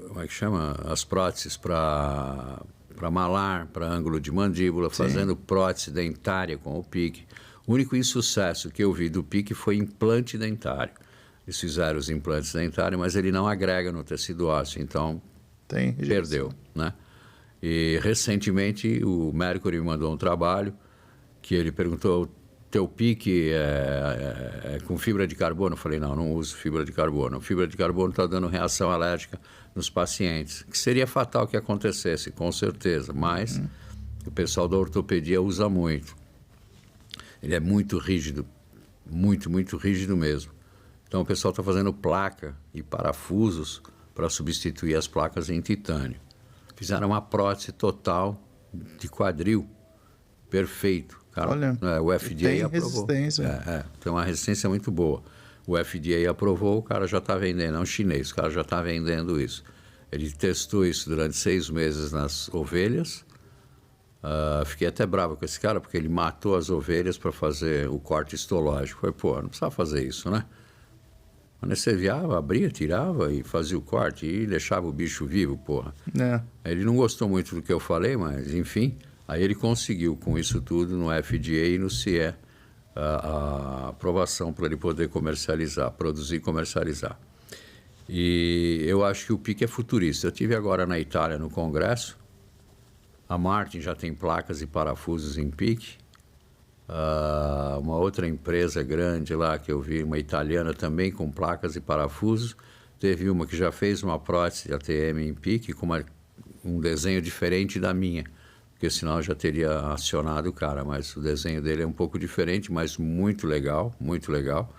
como é que chama? As próteses para malar, para ângulo de mandíbula, fazendo prótese dentária com o PIC. O único insucesso que eu vi do PIC foi implante dentário. Eles fizeram os implantes dentários, mas ele não agrega no tecido ósseo, então perdeu, né? E recentemente o Mercury me mandou um trabalho que ele perguntou, teu pique é com fibra de carbono? Eu falei, não uso fibra de carbono. Fibra de carbono está dando reação alérgica nos pacientes, que seria fatal que acontecesse, com certeza, mas o pessoal da ortopedia usa muito. Ele é muito rígido, muito rígido mesmo. Então o pessoal está fazendo placa e parafusos para substituir as placas em titânio. Fizeram uma prótese total de quadril, perfeito. Cara, olha, o FDA tem aprovou. resistência. Tem uma resistência muito boa. O FDA aprovou, o cara já está vendendo, é um chinês, o cara já está vendendo isso. Ele testou isso durante 6 meses nas ovelhas. Fiquei até bravo com esse cara, porque ele matou as ovelhas para fazer o corte histológico. Falei, pô, não precisava fazer isso, né? Anestesiava, abria, tirava e fazia o corte e deixava o bicho vivo, porra. Ele não gostou muito do que eu falei, mas enfim, aí ele conseguiu com isso tudo no FDA e no CIE a aprovação para ele poder comercializar, produzir e comercializar. E eu acho que o PIC é futurista. Eu estive agora na Itália no congresso, a Martin já tem placas e parafusos em PIC. Uma outra empresa grande lá que eu vi, uma italiana também com placas e parafusos. Teve uma que já fez uma prótese de ATM em PIC com um desenho diferente da minha, porque senão eu já teria acionado o cara, mas o desenho dele é um pouco diferente, mas muito legal, muito legal.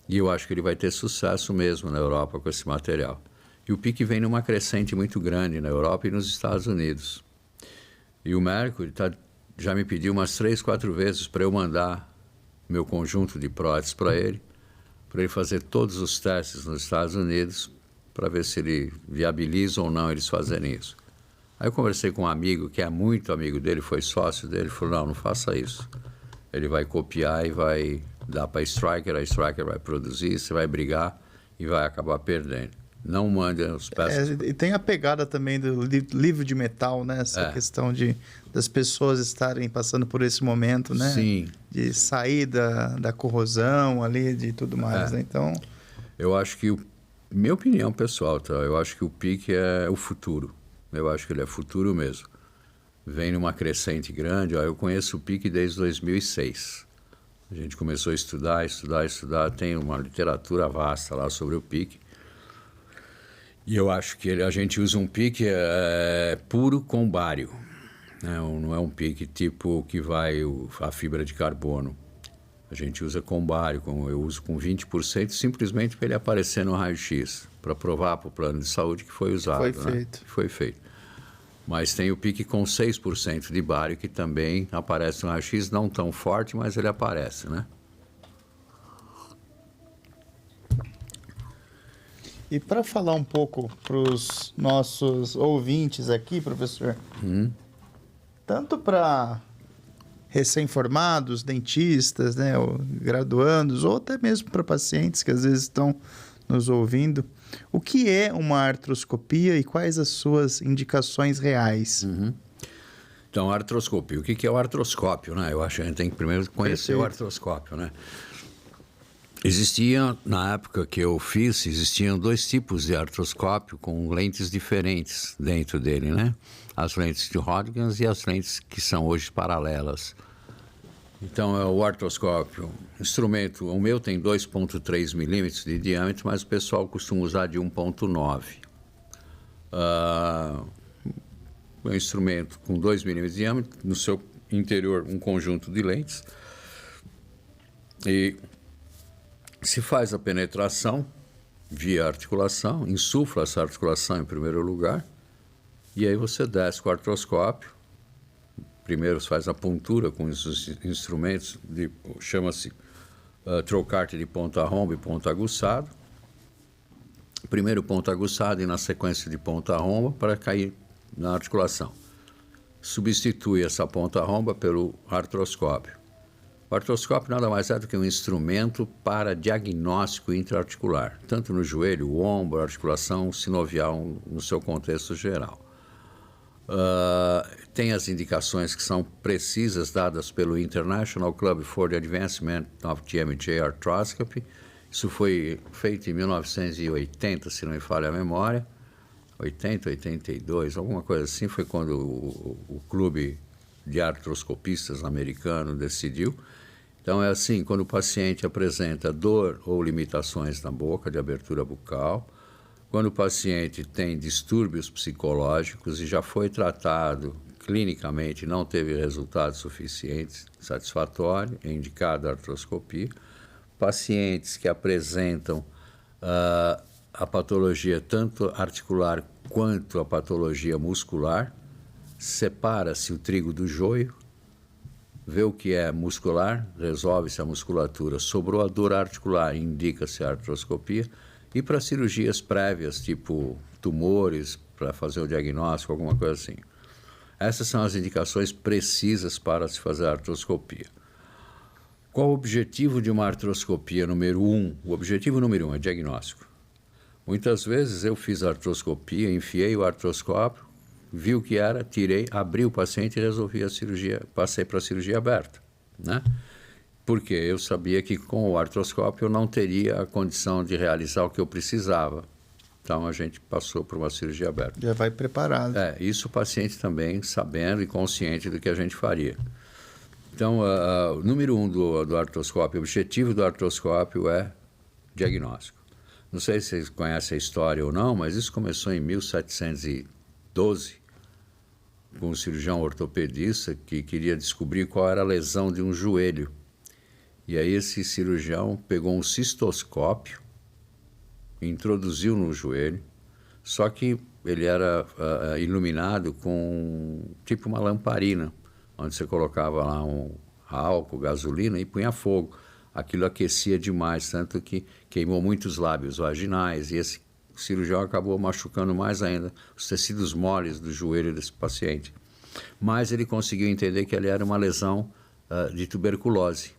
E eu acho que ele vai ter sucesso mesmo na Europa com esse material. E o PIC vem numa crescente muito grande na Europa e nos Estados Unidos. E o Mercury já me pediu umas 3, 4 vezes para eu mandar meu conjunto de próteses para ele fazer todos os testes nos Estados Unidos, para ver se ele viabiliza ou não eles fazerem isso. Aí eu conversei com um amigo, que é muito amigo dele, foi sócio dele, falou, não faça isso. Ele vai copiar e vai dar para a Stryker vai produzir, você vai brigar e vai acabar perdendo. Não mande os peças. E tem a pegada também do livro de metal, né? Essa questão das pessoas estarem passando por esse momento, né? Sim. De sair da corrosão ali, de tudo mais, né? Então... Eu acho que, minha opinião pessoal, tá? Eu acho que o PIC é o futuro. Eu acho que ele é futuro mesmo. Vem numa crescente grande. Eu conheço o PIC desde 2006. A gente começou a estudar. Tem uma literatura vasta lá sobre o PIC. E eu acho que a gente usa um PIC puro com bário. Não é um PIC tipo que vai a fibra de carbono. A gente usa com bário, eu uso com 20%, simplesmente para ele aparecer no raio-x, para provar para o plano de saúde que foi usado. Foi feito. Mas tem o PIC com 6% de bário, que também aparece no raio-x, não tão forte, mas ele aparece, né? E para falar um pouco para os nossos ouvintes aqui, professor, tanto para recém-formados, dentistas, né, ou graduandos, ou até mesmo para pacientes que às vezes estão nos ouvindo, o que é uma artroscopia e quais as suas indicações reais? Então, artroscopia. O que é o artroscópio, né? Eu acho que a gente tem que primeiro conhecer o artroscópio, né? Na época que eu fiz, existiam 2 tipos de artroscópio com lentes diferentes dentro dele, né? As lentes de Röntgen e as lentes que são hoje paralelas. Então, é o artroscópio, instrumento, o meu tem 2,3 milímetros de diâmetro, mas o pessoal costuma usar de 1,9. É um instrumento com 2 milímetros de diâmetro, no seu interior um conjunto de lentes. E se faz a penetração via articulação, insufla essa articulação em primeiro lugar, e aí você desce com o artroscópio. Primeiro você faz a puntura com os instrumentos, chama-se trocarte de ponta-rombo e ponta-aguçado. Primeiro ponta-aguçado e na sequência de ponta-romba para cair na articulação. Substitui essa ponta-romba pelo artroscópio. O artroscópio nada mais é do que um instrumento para diagnóstico intraarticular, tanto no joelho, o ombro, a articulação sinovial no seu contexto geral. Tem as indicações que são precisas dadas pelo International Club for the Advancement of TMJ Arthroscopy. Isso foi feito em 1980, se não me falha a memória, 80, 82, alguma coisa assim, foi quando o clube de artroscopistas americano decidiu. Então, é assim, quando o paciente apresenta dor ou limitações na boca, de abertura bucal, quando o paciente tem distúrbios psicológicos e já foi tratado clinicamente, não teve resultados suficientes, satisfatórios, é indicada a artroscopia. Pacientes que apresentam a patologia tanto articular quanto a patologia muscular, separa-se o trigo do joio, vê o que é muscular, resolve-se a musculatura, sobrou a dor articular, indica-se a artroscopia, e para cirurgias prévias, tipo tumores, para fazer o diagnóstico, alguma coisa assim. Essas são as indicações precisas para se fazer a artroscopia. Qual o objetivo de uma artroscopia número 1? O objetivo número 1 é diagnóstico. Muitas vezes eu fiz a artroscopia, enfiei o artroscópio, vi o que era, tirei, abri o paciente e resolvi a cirurgia, passei para a cirurgia aberta, né? Porque eu sabia que com o artroscópio eu não teria a condição de realizar o que eu precisava. Então a gente passou por uma cirurgia aberta. Já vai preparado. Isso o paciente também sabendo e consciente do que a gente faria. Então, o número 1 do artroscópio, o objetivo do artroscópio é diagnóstico. Não sei se vocês conhecem a história ou não, mas isso começou em 1712, com um cirurgião ortopedista que queria descobrir qual era a lesão de um joelho. E aí esse cirurgião pegou um cistoscópio, introduziu no joelho, só que ele era iluminado com tipo uma lamparina, onde você colocava lá um álcool, gasolina e punha fogo. Aquilo aquecia demais, tanto que queimou muitos lábios vaginais, e esse cirurgião acabou machucando mais ainda os tecidos moles do joelho desse paciente. Mas ele conseguiu entender que ali era uma lesão de tuberculose.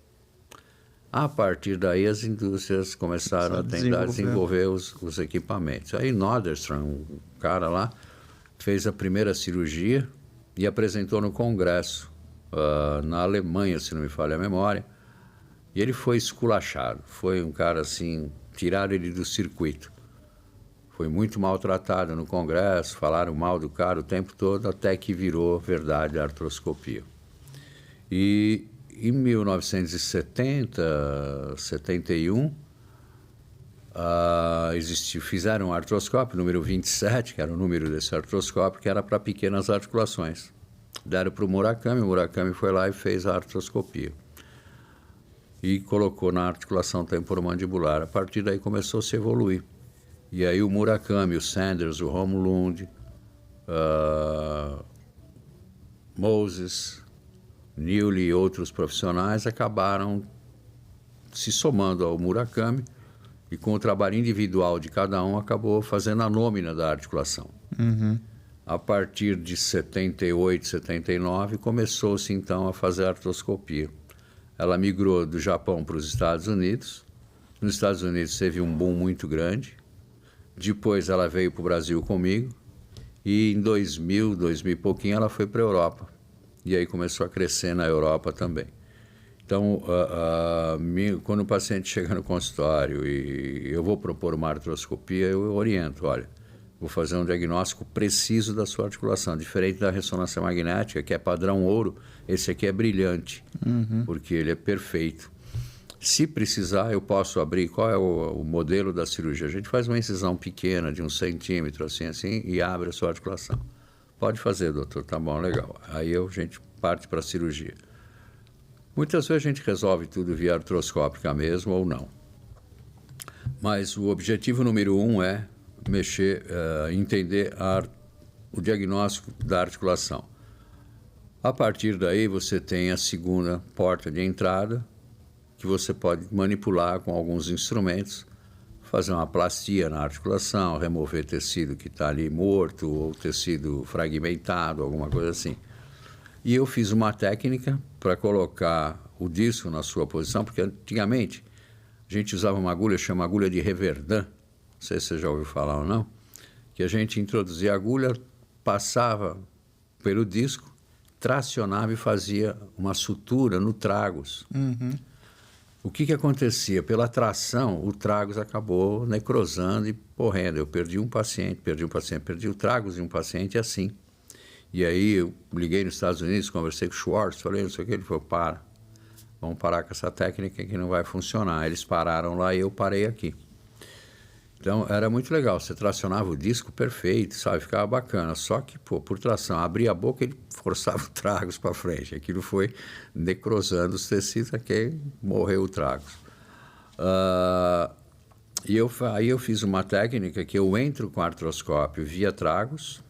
A partir daí, as indústrias começaram a tentar desenvolver os equipamentos. Aí Norderstrom, um cara lá, fez a primeira cirurgia e apresentou no congresso, na Alemanha, se não me falha a memória, e ele foi esculachado. Foi um cara assim, tiraram ele do circuito. Foi muito maltratado no congresso, falaram mal do cara o tempo todo, até que virou verdade a artroscopia. E em 1970, 71, fizeram um artroscópio, número 27, que era o número desse artroscópio, que era para pequenas articulações. Deram para o Murakami foi lá e fez a artroscopia. E colocou na articulação temporomandibular. A partir daí começou a se evoluir. E aí o Murakami, o Sanders, o Romlund, Moses, Newley e outros profissionais acabaram se somando ao Murakami e com o trabalho individual de cada um acabou fazendo a nômina da articulação. A partir de 78, 79 começou-se então a fazer a artroscopia. Ela migrou do Japão para os Estados Unidos. Nos Estados Unidos teve um boom muito grande. Depois ela veio para o Brasil comigo e em 2000 e pouquinho ela foi para a Europa. E aí começou a crescer na Europa também. Então, quando o paciente chega no consultório e eu vou propor uma artroscopia, eu oriento, olha, vou fazer um diagnóstico preciso da sua articulação, diferente da ressonância magnética, que é padrão ouro, esse aqui é brilhante, porque ele é perfeito. Se precisar, eu posso abrir qual é o modelo da cirurgia. A gente faz uma incisão pequena de 1 centímetro, assim, e abre a sua articulação. Pode fazer, doutor, tá bom, legal. Aí a gente parte para a cirurgia. Muitas vezes a gente resolve tudo via artroscópica mesmo ou não. Mas o objetivo número 1 é entender o diagnóstico da articulação. A partir daí você tem a segunda porta de entrada, que você pode manipular com alguns instrumentos, fazer uma plastia na articulação, remover tecido que está ali morto ou tecido fragmentado, alguma coisa assim. E eu fiz uma técnica para colocar o disco na sua posição, porque antigamente a gente usava uma agulha, chama agulha de Reverdin, não sei se você já ouviu falar ou não, que a gente introduzia a agulha, passava pelo disco, tracionava e fazia uma sutura no tragus. O que acontecia? Pela tração, o tragus acabou necrosando e morrendo. Eu perdi o tragus de um paciente assim. E aí eu liguei nos Estados Unidos, conversei com o Schwartz, falei, não sei o que, ele falou, vamos parar com essa técnica que não vai funcionar. Eles pararam lá e eu parei aqui. Então, era muito legal, você tracionava o disco perfeito, sabe, ficava bacana. Só que, por tração, abria a boca, ele forçava os tragos para frente. Aquilo foi necrosando os tecidos até morreu o tragos. Aí eu fiz uma técnica que eu entro com artroscópio via tragos,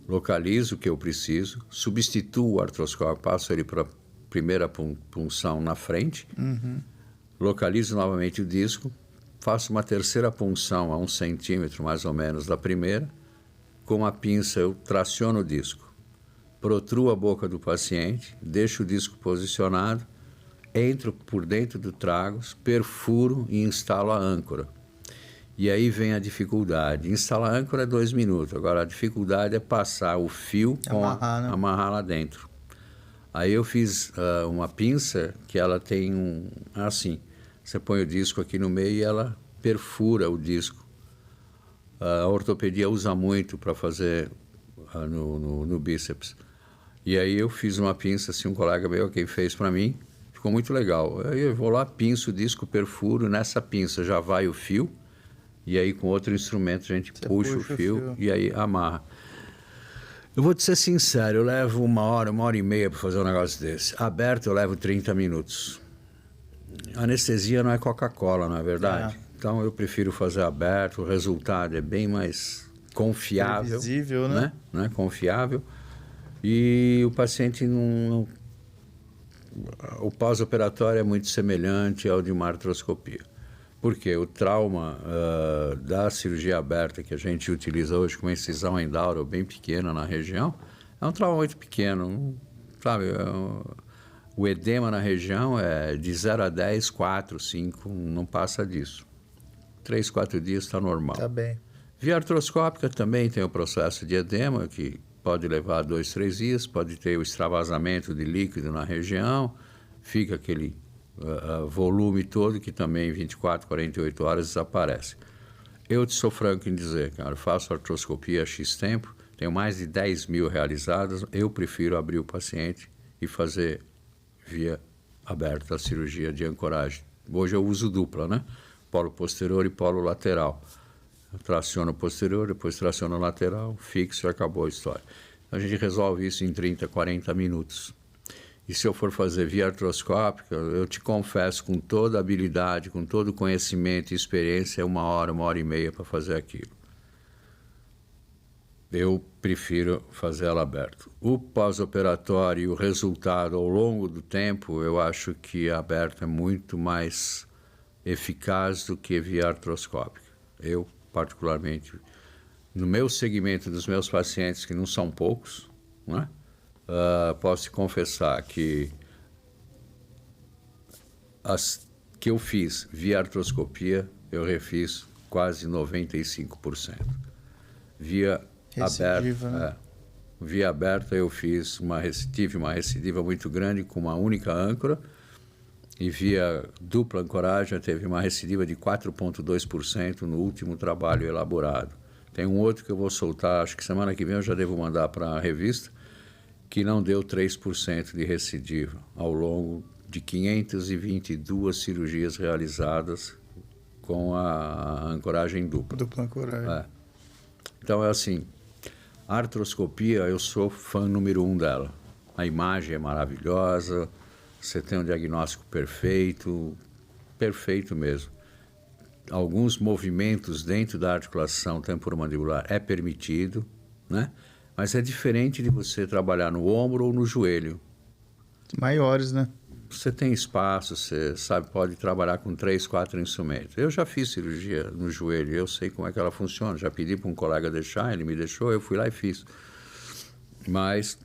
localizo o que eu preciso, substituo o artroscópio, passo ele para a primeira punção na frente, localizo novamente o disco, faço uma terceira punção a 1 centímetro mais ou menos da primeira, com a pinça eu traciono o disco, protruo a boca do paciente, deixo o disco posicionado, entro por dentro do tragos, perfuro e instalo a âncora. E aí vem a dificuldade. Instalar a âncora é 2 minutos, agora a dificuldade é passar o fio amarrar lá dentro. Aí eu fiz uma pinça que ela tem assim, você põe o disco aqui no meio e ela perfura o disco. A ortopedia usa muito para fazer no bíceps. E aí eu fiz uma pinça, assim, um colega meu quem fez para mim, ficou muito legal. Aí eu vou lá, pinço o disco, perfuro, nessa pinça já vai o fio, e aí com outro instrumento a gente puxa o fio e aí amarra. Eu vou te ser sincero, eu levo 1 hora e meia para fazer um negócio desse. Aberto eu levo 30 minutos. Anestesia não é Coca-Cola, não é verdade? Então eu prefiro fazer aberto, o resultado é bem mais confiável. Previsível, né? Não é confiável. E o paciente não... O pós-operatório é muito semelhante ao de uma artroscopia. Porque o trauma da cirurgia aberta que a gente utiliza hoje com incisão endaural bem pequena na região, é um trauma muito pequeno, sabe? O edema na região é de 0 a 10, 4, 5, não passa disso. 3, 4 dias está normal. Tá bem. Via artroscópica também tem o processo de edema, que pode levar 2, 3 dias, pode ter o extravasamento de líquido na região, fica aquele volume todo que também em 24, 48 horas desaparece. Eu te sou franco em dizer, cara, faço artroscopia há X tempo, tenho mais de 10 mil realizadas, eu prefiro abrir o paciente e fazer via aberta a cirurgia de ancoragem. Hoje eu uso dupla, né? Polo posterior e polo lateral. Traciono posterior, depois traciono lateral, fixo e acabou a história. A gente resolve isso em 30, 40 minutos. E se eu for fazer via artroscópica, eu te confesso, com toda a habilidade, com todo o conhecimento e experiência, é 1 hora e meia para fazer aquilo. Eu prefiro fazer ela aberta. O pós-operatório e o resultado ao longo do tempo, eu acho que a aberta é muito mais eficaz do que via artroscópica. Eu, particularmente, no meu segmento dos meus pacientes, que não são poucos, não é? Posso te confessar que as que eu fiz via artroscopia, eu refiz quase 95%. Via Recidiva, aberta, né? Via aberta eu tive uma recidiva muito grande com uma única âncora, e via dupla ancoragem teve uma recidiva de 4,2% no último trabalho elaborado. Tem um outro que eu vou soltar, acho que semana que vem eu já devo mandar para a revista, que não deu 3% de recidiva ao longo de 522 cirurgias realizadas com a ancoragem dupla. Dupla ancoragem. Então é assim, a artroscopia, eu sou fã número 1 dela. A imagem é maravilhosa, você tem um diagnóstico perfeito, perfeito mesmo. Alguns movimentos dentro da articulação temporomandibular é permitido, né? Mas é diferente de você trabalhar no ombro ou no joelho. Maiores, né? Você tem espaço, você sabe, pode trabalhar com 3, 4 instrumentos. Eu já fiz cirurgia no joelho, eu sei como é que ela funciona. Já pedi para um colega deixar, ele me deixou, eu fui lá e fiz. Mas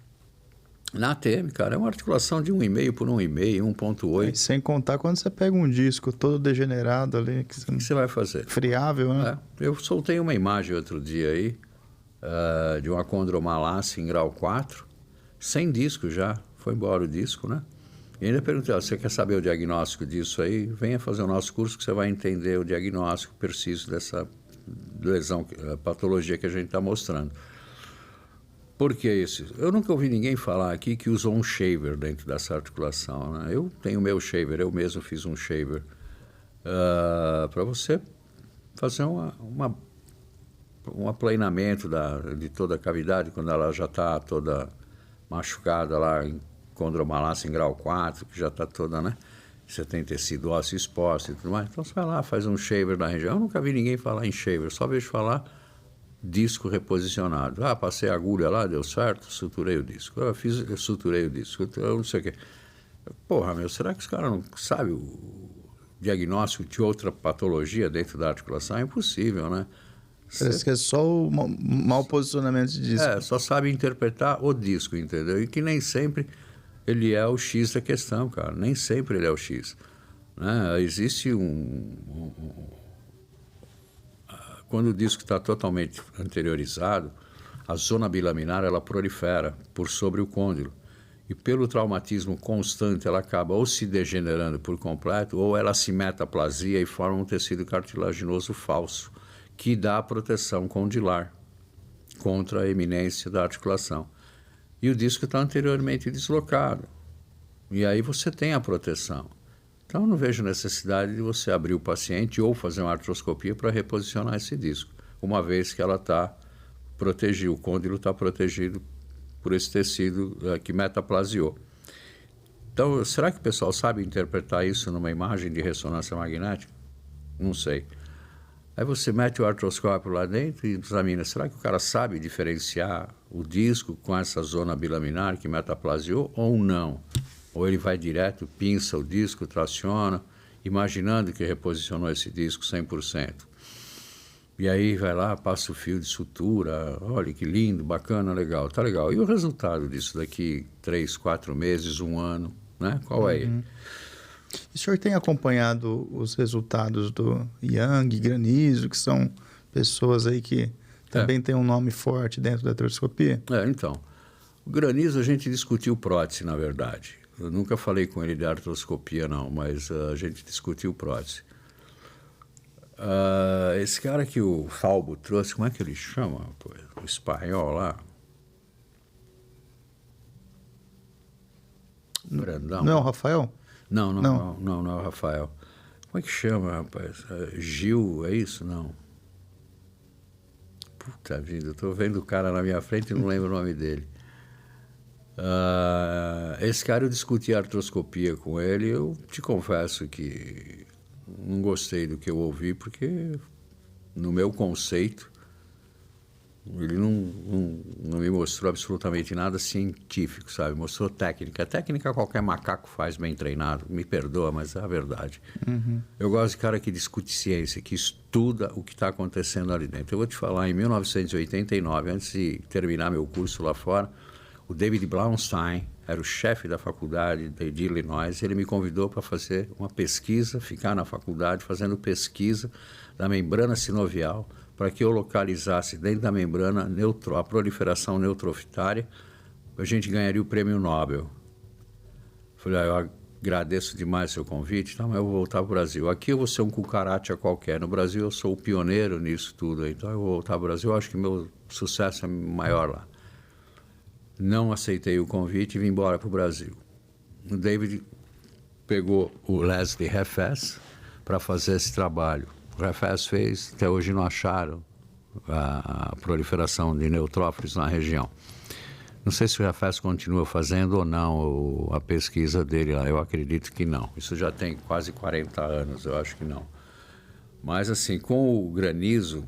na ATM, cara, é uma articulação de 1,5 por 1,5, 1,8. Sem contar quando você pega um disco todo degenerado ali. O que você vai fazer? Friável, né? Eu soltei uma imagem outro dia aí, de uma condromalácia em grau 4, sem disco já, foi embora o disco, né? E ainda perguntei, você quer saber o diagnóstico disso aí? Venha fazer o nosso curso que você vai entender o diagnóstico preciso dessa lesão, patologia que a gente está mostrando. Por que isso? Eu nunca ouvi ninguém falar aqui que usou um shaver dentro dessa articulação, né? Eu tenho o meu shaver, eu mesmo fiz um shaver para você fazer um aplanamento de toda a cavidade quando ela já está toda machucada lá em condromalácia em grau 4, que já está toda, né? Você tem tecido ósseo exposto e tudo mais. Então você vai lá, faz um shaver na região. Eu nunca vi ninguém falar em shaver, só vejo falar disco reposicionado. Ah, passei a agulha lá, deu certo, suturei o disco. Eu suturei o disco, eu não sei o quê. Porra, meu, será que os caras não sabem o diagnóstico de outra patologia dentro da articulação? É impossível, né? Parece que é só o mau posicionamento de disco. Só sabe interpretar o disco, entendeu? E que nem sempre ele é o X da questão, cara. Nem sempre ele é o X. Né? Existe quando o disco está totalmente anteriorizado, a zona bilaminar ela prolifera por sobre o côndilo. E pelo traumatismo constante, ela acaba ou se degenerando por completo, ou ela se metaplasia e forma um tecido cartilaginoso falso, que dá proteção condilar contra a eminência da articulação. E o disco está anteriormente deslocado. E aí você tem a proteção. Então, eu não vejo necessidade de você abrir o paciente ou fazer uma artroscopia para reposicionar esse disco, uma vez que ela está protegida, o côndilo está protegido por esse tecido que metaplasiou. Então, será que o pessoal sabe interpretar isso numa imagem de ressonância magnética? Não sei. Aí você mete o artroscópio lá dentro e examina, será que o cara sabe diferenciar o disco com essa zona bilaminar que metaplasiou ou não? Ou ele vai direto, pinça o disco, traciona, imaginando que reposicionou esse disco 100%. E aí vai lá, passa o fio de sutura, olha que lindo, bacana, legal, tá legal. E o resultado disso daqui 3, 4 meses, 1 ano, né? Qual é ele? O senhor tem acompanhado os resultados do Young, Granizo, que são pessoas aí que também têm um nome forte dentro da artroscopia? Então, o Granizo a gente discutiu prótese, na verdade. Eu nunca falei com ele de artroscopia, não, mas a gente discutiu prótese. Esse cara que o Falbo trouxe, como é que ele chama? O espanhol lá? Grandão. Não é o Rafael? Não é o Rafael. Como é que chama, rapaz? Gil, é isso? Não. Puta vida, eu tô vendo o cara na minha frente e não lembro o nome dele. Esse cara, eu discuti artroscopia com ele, eu te confesso que não gostei do que eu ouvi, porque no meu conceito ele não me mostrou absolutamente nada científico, sabe? Mostrou técnica. Técnica qualquer macaco faz bem treinado, me perdoa, mas é a verdade. Eu gosto de cara que discute ciência, que estuda o que está acontecendo ali dentro. Eu vou te falar, em 1989, antes de terminar meu curso lá fora, o David Blaustein era o chefe da faculdade de Illinois. Ele me convidou para fazer uma pesquisa, ficar na faculdade fazendo pesquisa da membrana sinovial, para que eu localizasse dentro da membrana a proliferação neutrofitária. A gente ganharia o prêmio Nobel. Falei, eu agradeço demais o seu convite, mas eu vou voltar para o Brasil. Aqui eu vou ser um cucaracha qualquer. No Brasil eu sou o pioneiro nisso tudo, então eu vou voltar para o Brasil. Eu acho que meu sucesso é maior lá. Não aceitei o convite e vim embora para o Brasil. O David pegou o Leslie Refes para fazer esse trabalho. O Refes fez, até hoje não acharam a proliferação de neutrófilos na região. Não sei se o Refes continua fazendo ou não a pesquisa dele lá, eu acredito que não. Isso já tem quase 40 anos, eu acho que não. Mas assim, com o Granizo,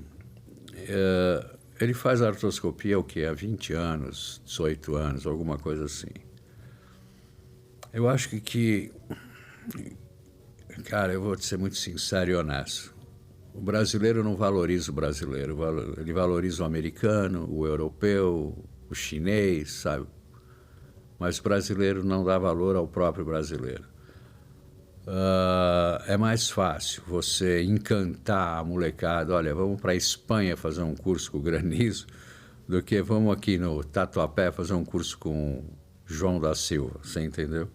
ele faz artroscopia o quê? Há 20 anos, 18 anos, alguma coisa assim. Eu acho que cara, eu vou te ser muito sincero e honesto. O brasileiro não valoriza o brasileiro, ele valoriza o americano, o europeu, o chinês, sabe? Mas o brasileiro não dá valor ao próprio brasileiro. É mais fácil você encantar a molecada, olha, vamos para a Espanha fazer um curso com o Granizo, do que vamos aqui no Tatuapé fazer um curso com João da Silva, você entendeu?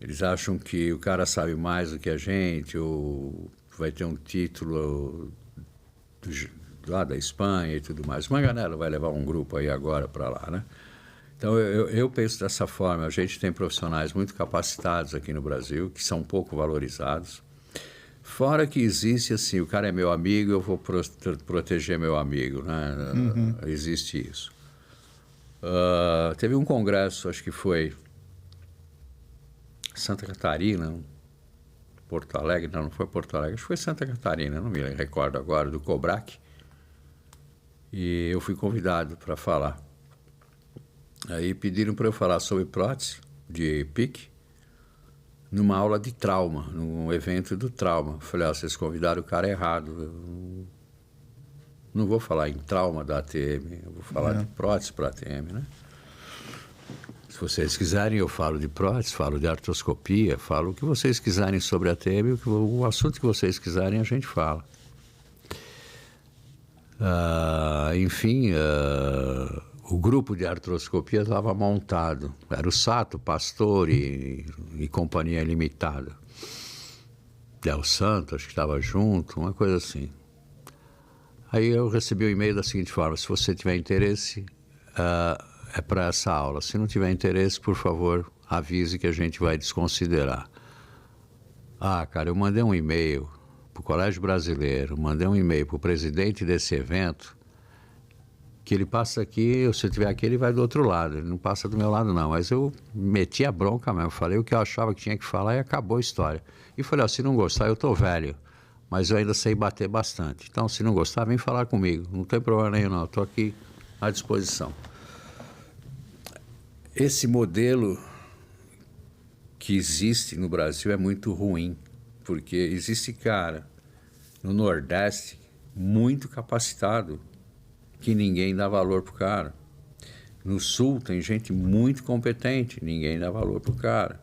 Eles acham que o cara sabe mais do que a gente, ou vai ter um título lá da Espanha e tudo mais. O Manganello vai levar um grupo aí agora para lá, né? Então, eu penso dessa forma. A gente tem profissionais muito capacitados aqui no Brasil, que são pouco valorizados. Fora que existe, assim, o cara é meu amigo, eu vou proteger meu amigo, né? Existe isso. Teve um congresso, acho que foi Santa Catarina, Porto Alegre, não foi Porto Alegre, acho que foi Santa Catarina, não me recordo agora, do COBRAC. E eu fui convidado para falar. Aí pediram para eu falar sobre prótese de PIC numa aula de trauma, num evento do trauma. Eu falei, vocês convidaram o cara errado. Eu não vou falar em trauma da ATM, eu vou falar de prótese para ATM, né? Se vocês quiserem, eu falo de prótese, falo de artroscopia, falo o que vocês quiserem sobre ATM, o assunto que vocês quiserem a gente fala. Enfim, o grupo de artroscopia estava montado. Era o Sato, Pastore e Companhia Limitada. Del Santo, acho que estava junto, uma coisa assim. Aí eu recebi o e-mail da seguinte forma: se você tiver interesse, é para essa aula. Se não tiver interesse, por favor, avise que a gente vai desconsiderar. Cara, eu mandei um e-mail para o Colégio Brasileiro, mandei um e-mail para o presidente desse evento, que ele passa aqui, se eu estiver aqui, ele vai do outro lado, ele não passa do meu lado não, mas eu meti a bronca mesmo, falei o que eu achava que tinha que falar e acabou a história. E falei, se não gostar, eu tô velho, mas eu ainda sei bater bastante, então se não gostar, vem falar comigo, não tem problema nenhum não, eu tô aqui à disposição. Esse modelo que existe no Brasil é muito ruim, porque existe cara no Nordeste muito capacitado, que ninguém dá valor pro cara. No Sul tem gente muito competente, ninguém dá valor pro cara.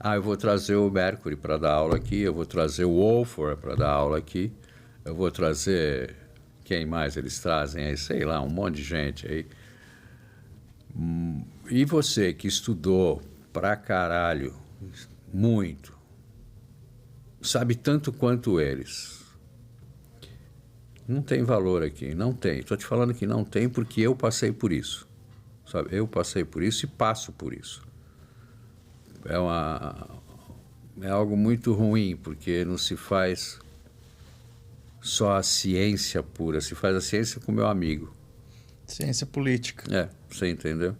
Eu vou trazer o Mercury para dar aula aqui, eu vou trazer o Wolford para dar aula aqui, eu vou trazer... Quem mais eles trazem aí? Sei lá, um monte de gente aí. E você que estudou pra caralho, muito, sabe tanto quanto eles, não tem valor aqui, não tem. Estou te falando que não tem porque eu passei por isso, sabe? Eu passei por isso e passo por isso. É algo muito ruim, porque não se faz só a ciência pura, se faz a ciência com meu amigo. Ciência política. Você entendeu?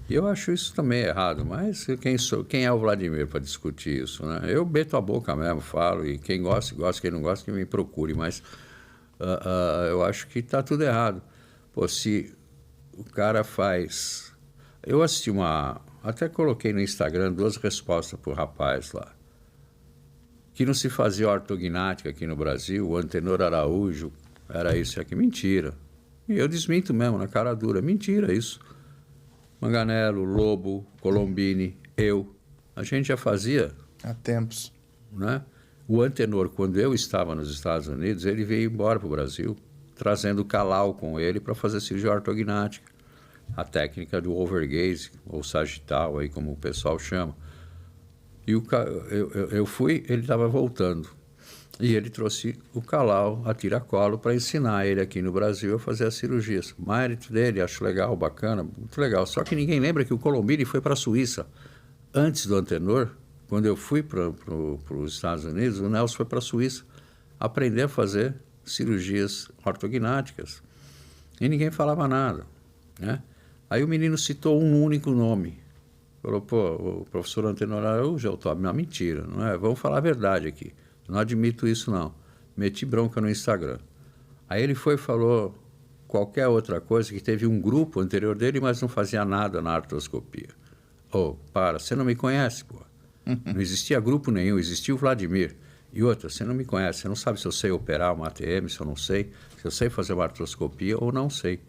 E eu acho isso também errado, mas quem é o Vladimir para discutir isso, né? Eu meto a boca mesmo, falo, e quem gosta, gosta, quem não gosta, que me procure, mas eu acho que está tudo errado. Pô, se o cara faz... Eu assisti até coloquei no Instagram 2 respostas para o rapaz lá, que não se fazia ortognática aqui no Brasil, o Antenor Araújo, era isso aqui, mentira. E eu desminto mesmo, na cara dura, mentira isso. Manganello, Lobo, Colombini, a gente já fazia. Há tempos. Né? O Antenor, quando eu estava nos Estados Unidos, ele veio embora para o Brasil, trazendo o Calau com ele para fazer cirurgia ortognática. A técnica do overgaze, ou sagital, aí como o pessoal chama. E eu fui, ele estava voltando. E ele trouxe o Calau a tiracolo para ensinar ele aqui no Brasil a fazer as cirurgias. O mérito dele, acho legal, bacana, muito legal. Só que ninguém lembra que o Colombini foi para a Suíça. Antes do Antenor, quando eu fui para os Estados Unidos, o Nelson foi para a Suíça aprender a fazer cirurgias ortognáticas. E ninguém falava nada, né? Aí o menino citou um único nome. Falou, o professor Antenor Araújo, eu tô... Não, mentira, não é? Vamos falar a verdade aqui. Não admito isso, não. Meti bronca no Instagram. Aí ele foi e falou qualquer outra coisa, que teve um grupo anterior dele, mas não fazia nada na artroscopia. Você não me conhece, pô. Não existia grupo nenhum, existia o Vladimir. E outra, você não me conhece, você não sabe se eu sei operar uma ATM, se eu não sei, se eu sei fazer uma artroscopia ou não sei.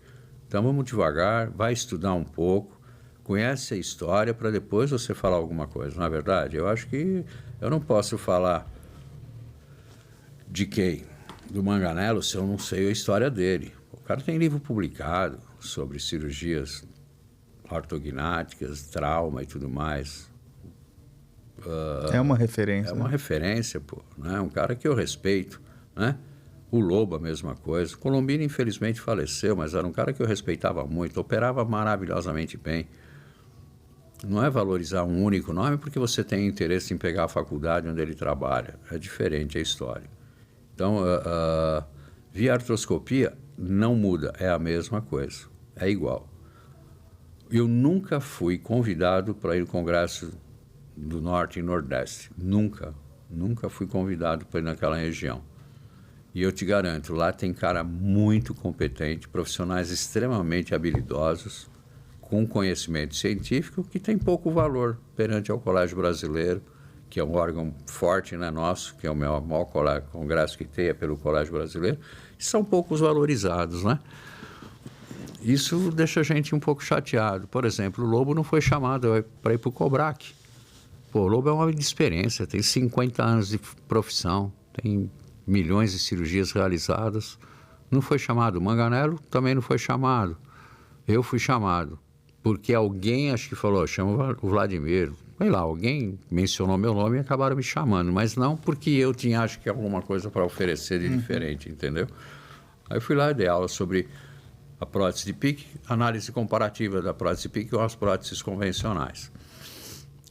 Então vamos devagar, vai estudar um pouco, conhece a história para depois você falar alguma coisa. Na verdade, eu acho que eu não posso falar de quem? Do Manganello, se eu não sei a história dele. O cara tem livro publicado sobre cirurgias ortognáticas, trauma e tudo mais. É uma referência. É uma referência, pô, né? Um cara que eu respeito, né? O Lobo, a mesma coisa. Colombino, infelizmente, faleceu, mas era um cara que eu respeitava muito, operava maravilhosamente bem. Não é valorizar um único nome porque você tem interesse em pegar a faculdade onde ele trabalha. É diferente a história. Então, via artroscopia, não muda, é a mesma coisa, é igual. Eu nunca fui convidado para ir no Congresso do Norte e Nordeste. Nunca fui convidado para ir naquela região. E eu te garanto, lá tem cara muito competente, profissionais extremamente habilidosos, com conhecimento científico, que tem pouco valor perante ao Colégio Brasileiro, que é um órgão forte, né, nosso, que é o maior congresso que tem pelo Colégio Brasileiro, e são poucos valorizados, né? Isso deixa a gente um pouco chateado. Por exemplo, o Lobo não foi chamado para ir para o COBRAC. Pô, o Lobo é um homem de experiência, tem 50 anos de profissão, tem milhões de cirurgias realizadas. Não foi chamado. O Manganello também não foi chamado. Eu fui chamado, porque alguém, acho que falou, chama o Vladimir. Sei lá, alguém mencionou meu nome e acabaram me chamando, mas não porque eu tinha, acho que, alguma coisa para oferecer de diferente, entendeu? Aí eu fui lá e dei aula sobre a prótese de PIC, análise comparativa da prótese de PIC com as próteses convencionais.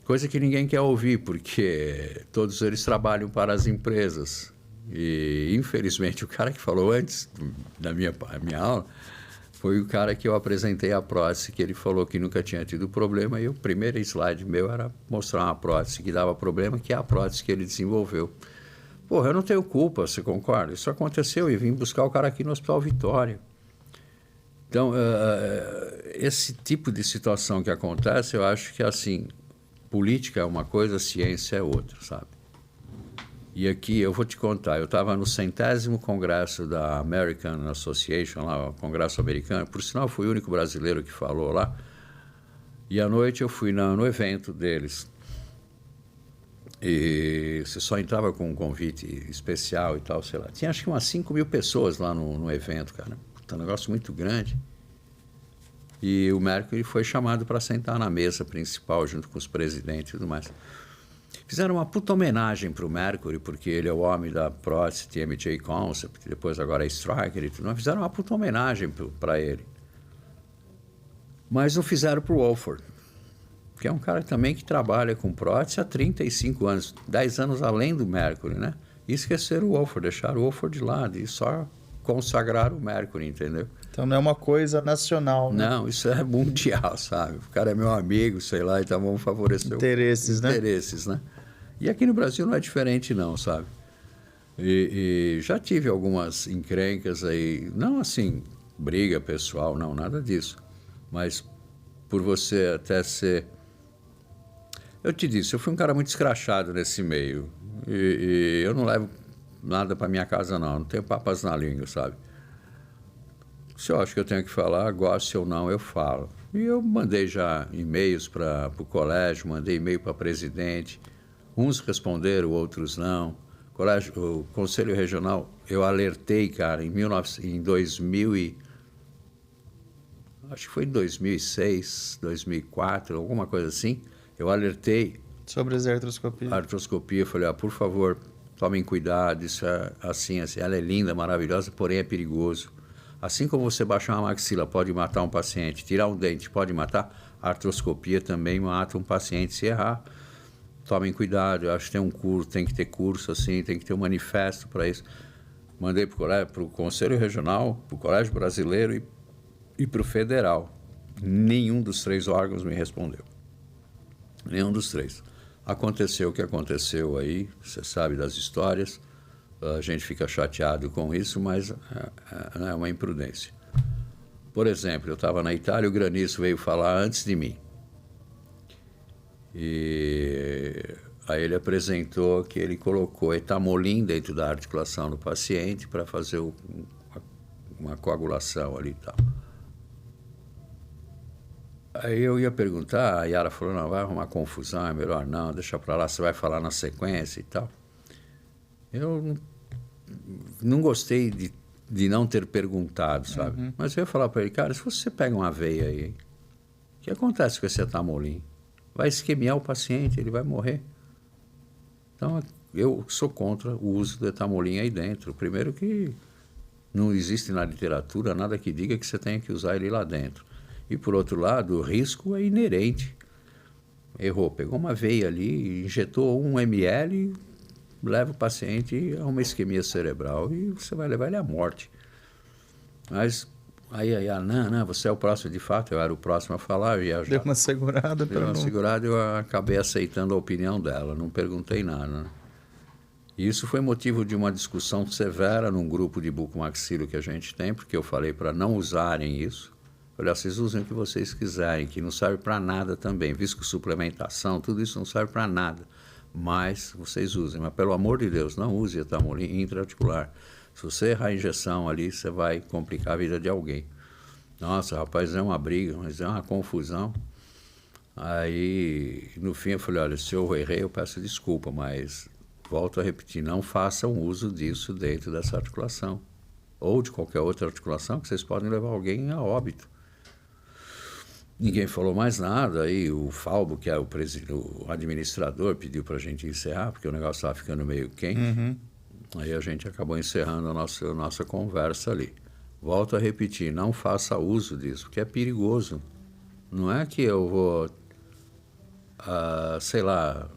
Coisa que ninguém quer ouvir, porque todos eles trabalham para as empresas. E, infelizmente, o cara que falou antes da minha aula foi o cara que eu apresentei a prótese, que ele falou que nunca tinha tido problema, e o primeiro slide meu era mostrar uma prótese que dava problema, que é a prótese que ele desenvolveu. Porra, eu não tenho culpa, você concorda? Isso aconteceu e vim buscar o cara aqui no Hospital Vitória. Então, esse tipo de situação que acontece, eu acho que, assim, política é uma coisa, ciência é outra, sabe? E aqui eu vou te contar, eu estava no 100º congresso da American Association, lá, o congresso americano, por sinal fui o único brasileiro que falou lá, e à noite eu fui no evento deles. E você só entrava com um convite especial e tal, sei lá. Tinha acho que umas 5.000 pessoas lá no evento, cara. Puta, um negócio muito grande. E o Mercury foi chamado para sentar na mesa principal, junto com os presidentes e tudo mais. Fizeram uma puta homenagem para o Mercury, porque ele é o homem da prótese TMJ Concept, depois agora é Stryker e tudo mais. Fizeram uma puta homenagem para ele. Mas não fizeram para o Wolford, que é um cara também que trabalha com prótese há 35 anos, 10 anos além do Mercury, né? E esqueceram o Wolford, deixaram o Wolford de lado e só consagraram o Mercury, entendeu? Então não é uma coisa nacional, né? Não, isso é mundial, sabe? O cara é meu amigo, sei lá, então vamos favorecer interesses, né? Interesses, né? E aqui no Brasil não é diferente não, sabe? E já tive algumas encrencas aí, não assim, briga pessoal, não, nada disso. Mas por você até ser... Eu te disse, eu fui um cara muito escrachado nesse meio. E eu não levo nada para minha casa, não tenho papas na língua, sabe? Se eu acho que eu tenho que falar, goste ou não, eu falo. E eu mandei já e-mails para o colégio, mandei e-mail para presidente. Uns responderam, outros não. O Conselho Regional, eu alertei, cara, em 2000 e... Acho que foi em 2006, 2004, alguma coisa assim. Eu alertei... Sobre as artroscopias. A artroscopia, falei, por favor, tomem cuidado, isso é assim, ela é linda, maravilhosa, porém é perigoso. Assim como você baixar uma maxila pode matar um paciente, tirar um dente pode matar, a artroscopia também mata um paciente se errar. Tomem cuidado, eu acho que tem um curso, tem que ter curso assim, tem que ter um manifesto para isso. Mandei para o Conselho Regional, para o Colégio Brasileiro e para o Federal. Nenhum dos 3 órgãos me respondeu. Nenhum dos 3. Aconteceu o que aconteceu aí, você sabe das histórias, a gente fica chateado com isso, mas é uma imprudência. Por exemplo, eu estava na Itália, o Granizo veio falar antes de mim. E aí ele apresentou que ele colocou etamolim dentro da articulação do paciente para fazer uma coagulação ali e tal. Aí eu ia perguntar, a Yara falou, não, vai arrumar confusão, é melhor não, deixa para lá, você vai falar na sequência e tal. Eu não gostei de não ter perguntado, sabe? Uhum. Mas eu ia falar para ele, cara, se você pega uma veia aí, o que acontece com esse etamolim? Vai isquemiar o paciente, ele vai morrer. Então, eu sou contra o uso do etamolim aí dentro. Primeiro que Não existe na literatura nada que diga que você tenha que usar ele lá dentro. E, por outro lado, o risco é inerente. Errou, pegou uma veia ali, injetou 1 ml, leva o paciente a uma isquemia cerebral e você vai levar ele à morte. Mas aí não, você é o próximo. De fato, eu era o próximo a falar. Deu uma segurada. Deu uma segurada e eu acabei aceitando a opinião dela, não perguntei nada, né? E isso foi motivo de uma discussão severa num grupo de bucomaxilo que a gente tem, porque eu falei para não usarem isso. Olha, vocês usem o que vocês quiserem, que não serve para nada também. Visco-suplementação, tudo isso não serve para nada. Mas vocês usem. Mas, pelo amor de Deus, não use etamolina intraarticular. Se você errar a injeção ali, você vai complicar a vida de alguém. Nossa, rapaz, é uma briga, mas é uma confusão. Aí, no fim, eu falei, olha, se eu errei, eu peço desculpa, mas volto a repetir, não façam uso disso dentro dessa articulação. Ou de qualquer outra articulação, que vocês podem levar alguém a óbito. Ninguém falou mais nada, aí o Falbo, que é o administrador, pediu para a gente encerrar, porque o negócio estava ficando meio quente. Aí a gente acabou encerrando a nossa conversa ali. Volto a repetir, não faça uso disso, porque é perigoso. Não é que eu vou, sei lá,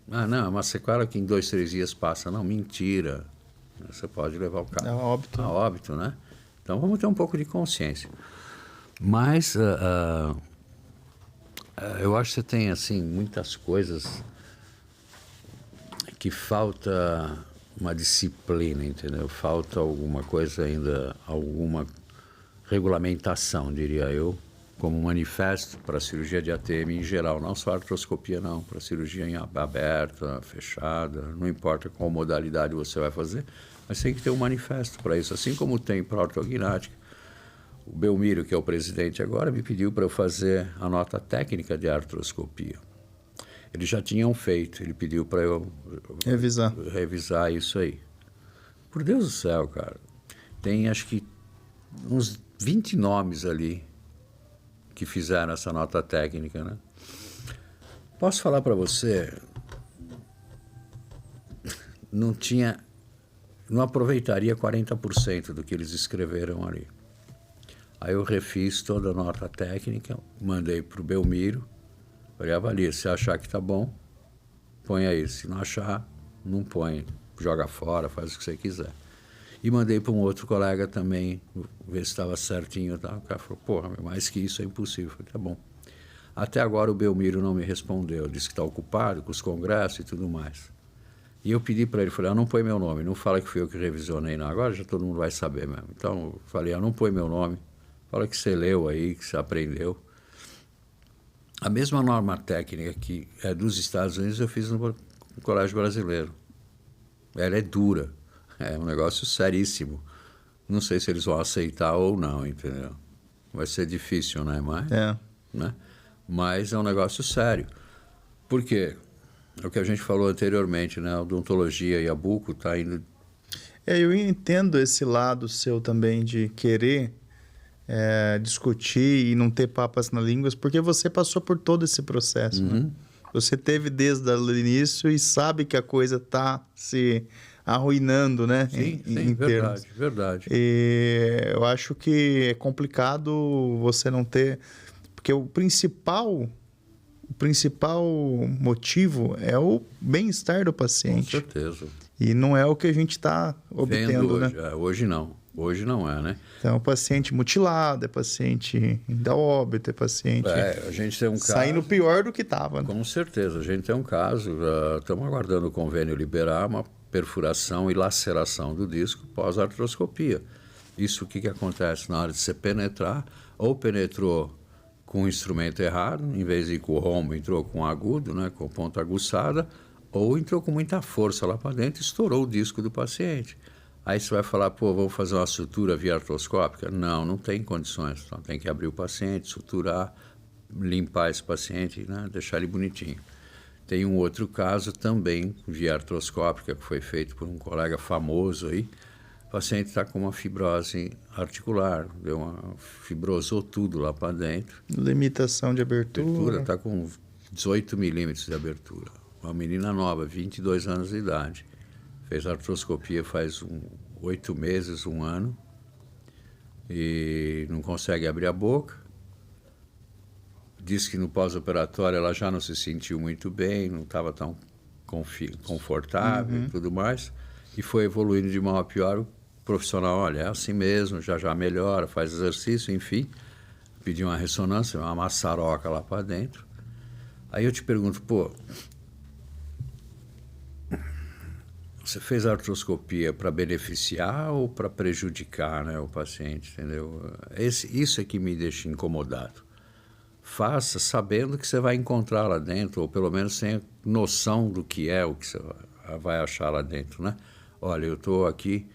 não, uma sequela que em 2, 3 dias passa. Não, mentira. Você pode levar o cara a óbito, né? Então vamos ter um pouco de consciência. Mas eu acho que você tem assim muitas coisas que falta uma disciplina, entendeu? Falta alguma coisa ainda, alguma regulamentação, diria eu, como manifesto para a cirurgia de ATM em geral, não só a artroscopia não, para a cirurgia em aberta, fechada, não importa qual modalidade você vai fazer, mas tem que ter um manifesto para isso, assim como tem para a ortognática. O Belmiro, que é o presidente agora, me pediu para eu fazer a nota técnica de artroscopia. Eles já tinham feito, ele pediu para eu revisar isso aí. Por Deus do céu, cara, tem acho que uns 20 nomes ali que fizeram essa nota técnica, né? Posso falar para você, não aproveitaria 40% do que eles escreveram ali. Aí eu refiz toda a nota técnica, mandei para o Belmiro, falei, avalia, se achar que está bom, põe aí, se não achar, não põe, joga fora, faz o que você quiser. E mandei para um outro colega também, ver se estava certinho. Tá? O cara falou, porra, mais que isso é impossível. Eu falei, tá bom. Até agora o Belmiro não me respondeu, disse que está ocupado com os congressos e tudo mais. E eu pedi para ele, falei, não põe meu nome, não fala que fui eu que revisionei, não. Agora já todo mundo vai saber mesmo. Então eu falei, não põe meu nome, fala que você leu aí, que você aprendeu. A mesma norma técnica que é dos Estados Unidos eu fiz no Colégio Brasileiro. Ela é dura, é um negócio seríssimo. Não sei se eles vão aceitar ou não, entendeu? Vai ser difícil, né? Mas é um negócio sério. Por quê? É o que a gente falou anteriormente, né? A odontologia e a buco está indo... Eu entendo esse lado seu também de querer discutir e não ter papas na língua, porque você passou por todo esse processo, né? Você teve desde o início e sabe que a coisa está se arruinando, né? Sim, verdade. E eu acho que é complicado você não ter... Porque o principal motivo é o bem-estar do paciente. Com certeza. E não é o que a gente está obtendo, hoje, né? Hoje não é, né? Então, paciente mutilado, é paciente ainda óbito, é paciente a gente tem um caso, saindo pior do que estava. Né? Com certeza. A gente tem um caso, estamos aguardando o convênio liberar uma perfuração e laceração do disco pós-artroscopia. Isso o que acontece na hora de você penetrar, ou penetrou com o instrumento errado, em vez de ir com o rombo, entrou com o agudo, né, com a ponta aguçada, ou entrou com muita força lá para dentro e estourou o disco do paciente. Aí você vai falar, vamos fazer uma sutura via artroscópica? Não tem condições. Então tem que abrir o paciente, suturar, limpar esse paciente, né, deixar ele bonitinho. Tem um outro caso também, via artroscópica, que foi feito por um colega famoso aí. O paciente está com uma fibrose articular, fibrosou tudo lá para dentro. Limitação de abertura. Está com 18 milímetros de abertura. Uma menina nova, 22 anos de idade. Fez artroscopia faz 8 meses, 1 ano. e não consegue abrir a boca. Diz que no pós-operatório ela já não se sentiu muito bem, não estava tão confortável e tudo mais, e foi evoluindo de mal a pior. O profissional, olha, é assim mesmo, já melhora, faz exercício, enfim. Pediu uma ressonância, uma maçaroca lá para dentro. Aí eu te pergunto, pô, você fez a artroscopia para beneficiar ou para prejudicar, né, o paciente, entendeu? Isso é que me deixa incomodado. Faça sabendo que você vai encontrar lá dentro, ou pelo menos tenha noção do que é o que você vai achar lá dentro, né? Olha, eu estou aqui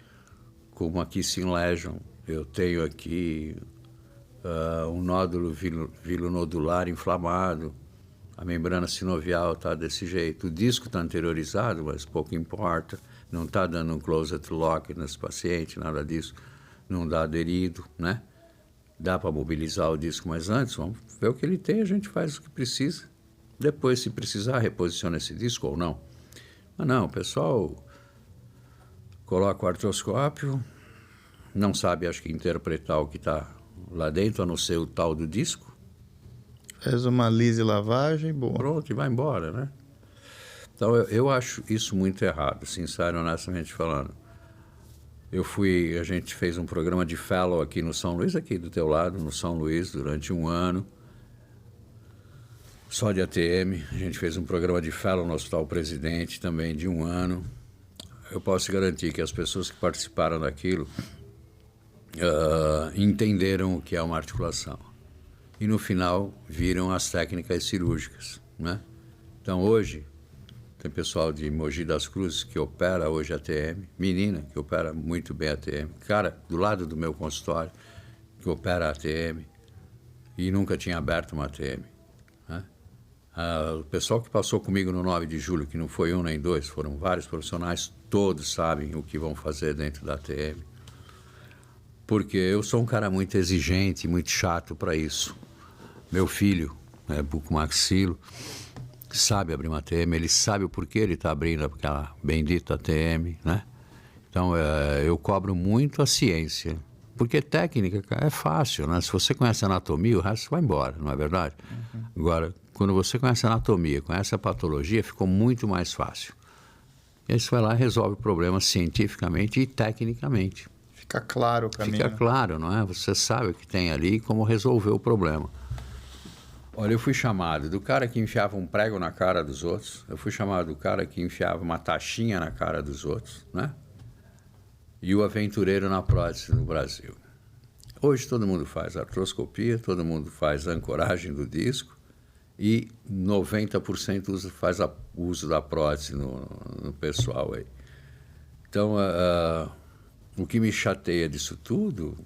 com uma kissing lesion, eu tenho aqui um nódulo vilonodular inflamado, a membrana sinovial está desse jeito, o disco está anteriorizado, mas pouco importa, não está dando um closet lock nesse paciente, nada disso, não dá aderido, né? Dá para mobilizar o disco, mas antes, vamos ver o que ele tem, a gente faz o que precisa. Depois, se precisar, reposiciona esse disco ou não. Mas não, o pessoal coloca o artroscópio, não sabe, acho que, interpretar o que está lá dentro, a não ser o tal do disco. Faz uma lise lavagem, boa. Pronto, e vai embora, né? Então, eu acho isso muito errado, sincero e honestamente falando. A gente fez um programa de fellow aqui no São Luís, aqui do teu lado, no São Luís, durante 1 ano, só de ATM. A gente fez um programa de fellow no Hospital Presidente, também de 1 ano. Eu posso garantir que as pessoas que participaram daquilo entenderam o que é uma articulação. E no final viram as técnicas cirúrgicas, né? Então hoje tem pessoal de Mogi das Cruzes que opera hoje ATM, menina que opera muito bem ATM, cara do lado do meu consultório que opera ATM e nunca tinha aberto uma ATM, né? O pessoal que passou comigo no 9 de julho, que não foi 1 nem 2, foram vários profissionais, todos sabem o que vão fazer dentro da ATM. Porque eu sou um cara muito exigente, muito chato para isso. Meu filho, bucomaxilo, sabe abrir uma ATM, ele sabe o porquê ele está abrindo aquela bendita ATM, né? Então, eu cobro muito a ciência. Porque técnica é fácil, né? Se você conhece a anatomia, o resto vai embora, não é verdade? Agora, quando você conhece a anatomia, conhece a patologia, ficou muito mais fácil. E aí você vai lá e resolve o problema cientificamente e tecnicamente. Fica claro o caminho. Fica claro, não é? Você sabe o que tem ali e como resolver o problema. Olha, eu fui chamado do cara que enfiava um prego na cara dos outros, eu fui chamado do cara que enfiava uma taxinha na cara dos outros, né? E o aventureiro na prótese no Brasil. Hoje todo mundo faz artroscopia, todo mundo faz ancoragem do disco e 90% faz o uso da prótese no pessoal aí. Então, o que me chateia disso tudo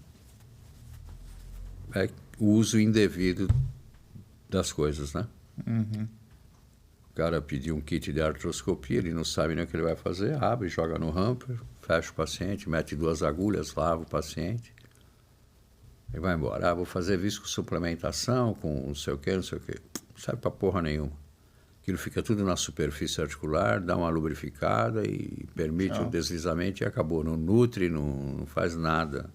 é o uso indevido das coisas, né? O cara pediu um kit de artroscopia, ele não sabe nem o que ele vai fazer, abre, joga no hamper, fecha o paciente, mete 2 agulhas, lava o paciente e vai embora. Vou fazer viscosuplementação com não sei o quê. Não serve pra porra nenhuma. Aquilo fica tudo na superfície articular, dá uma lubrificada e permite o deslizamento e acabou. Não nutre, não faz nada.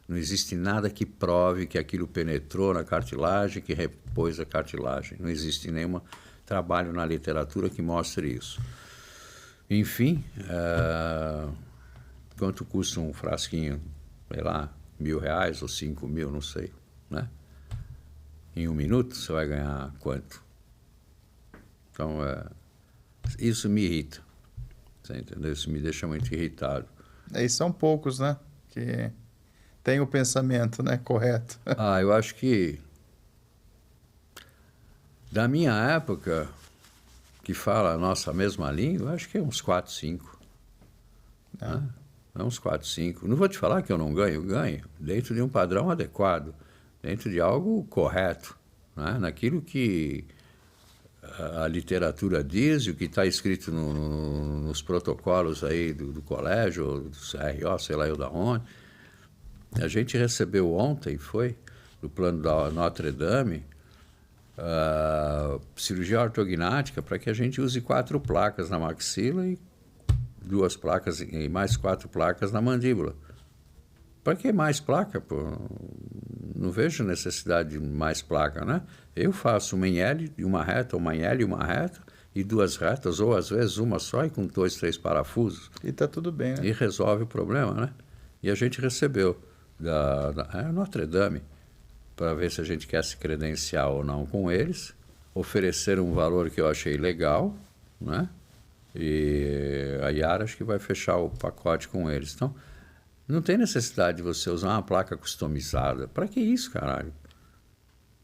Não existe nada que prove que aquilo penetrou na cartilagem, que repôs a cartilagem. Não existe nenhum trabalho na literatura que mostre isso. Enfim, quanto custa um frasquinho? Sei lá, R$1.000 ou 5.000, não sei, né? Em 1 minuto você vai ganhar quanto? Então, isso me irrita, você entendeu? Isso me deixa muito irritado. E são poucos, né? Que tem o pensamento, né? Correto. Eu acho que da minha época, que fala a nossa mesma língua, acho que é uns 4, 5. Né? É uns 4, 5. Não vou te falar que eu não ganho, ganho dentro de um padrão adequado, dentro de algo correto, né? Naquilo que a literatura diz e o que está escrito nos protocolos aí do colégio, do CRO, sei lá eu da onde. A gente recebeu ontem, do plano da Notre Dame, cirurgia ortognática para que a gente use 4 placas na maxila e 2 placas e mais 4 placas na mandíbula. Para que mais placa, pô? Não vejo necessidade de mais placa, né? Eu faço uma em L e uma reta, uma em L e uma reta, e 2 retas, ou às vezes uma só e com 2, 3 parafusos. E tá tudo bem, né? E resolve o problema, né? E a gente recebeu da Notre Dame para ver se a gente quer se credenciar ou não com eles, ofereceram um valor que eu achei legal, né? E a Yara acho que vai fechar o pacote com eles. Então, não tem necessidade de você usar uma placa customizada. Para que isso, caralho?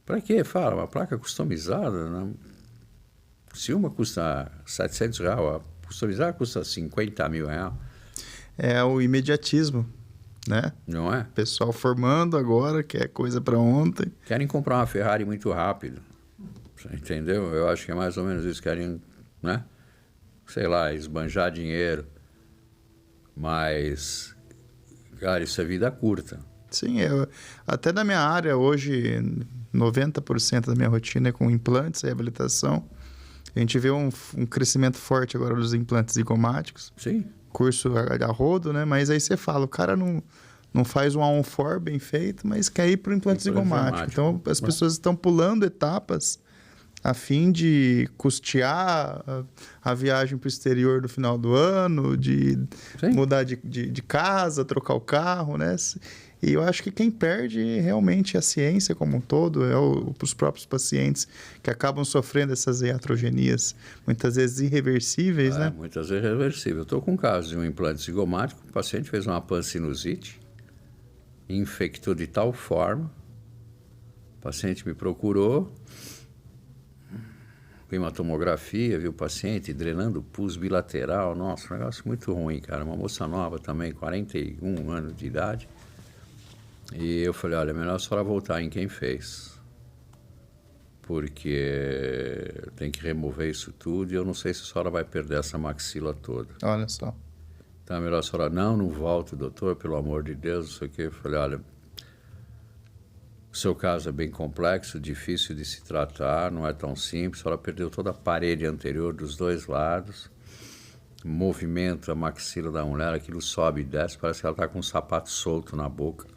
Para que? Fala, uma placa customizada? Não. Se uma custa R$700, a customizada custa R$50 mil. É o imediatismo, né? Não é? O pessoal formando agora, quer coisa para ontem. Querem comprar uma Ferrari muito rápido. Você entendeu? Eu acho que é mais ou menos isso. Querem, né? Sei lá, esbanjar dinheiro. Mas, cara, isso é vida curta. Sim, até na minha área hoje, 90% da minha rotina é com implantes e reabilitação. A gente vê um crescimento forte agora dos implantes zigomáticos. Sim. Curso a rodo, né? Mas aí você fala, o cara não faz um on-for bem feito, mas quer ir para o implante zigomático. Então, as pessoas estão pulando etapas a fim de custear a viagem para o exterior do final do ano, de mudar de casa, trocar o carro, né? E eu acho que quem perde realmente a ciência como um todo é os próprios pacientes que acabam sofrendo essas iatrogenias, muitas vezes irreversíveis, né? Muitas vezes irreversíveis. Eu estou com um caso de um implante zigomático, o paciente fez uma pansinusite, infectou de tal forma, o paciente me procurou, vi uma tomografia, vi o paciente drenando pus bilateral, nossa, um negócio muito ruim, cara. Uma moça nova também, 41 anos de idade. E eu falei, olha, é melhor a senhora voltar em quem fez, porque tem que remover isso tudo e eu não sei se a senhora vai perder essa maxila toda. Olha só. Então é melhor a senhora, não volto, doutor, pelo amor de Deus, não sei o quê. Eu falei, olha, o seu caso é bem complexo, difícil de se tratar, não é tão simples, a senhora perdeu toda a parede anterior dos 2 lados, movimento a maxila da mulher, aquilo sobe e desce, parece que ela está com um sapato solto na boca.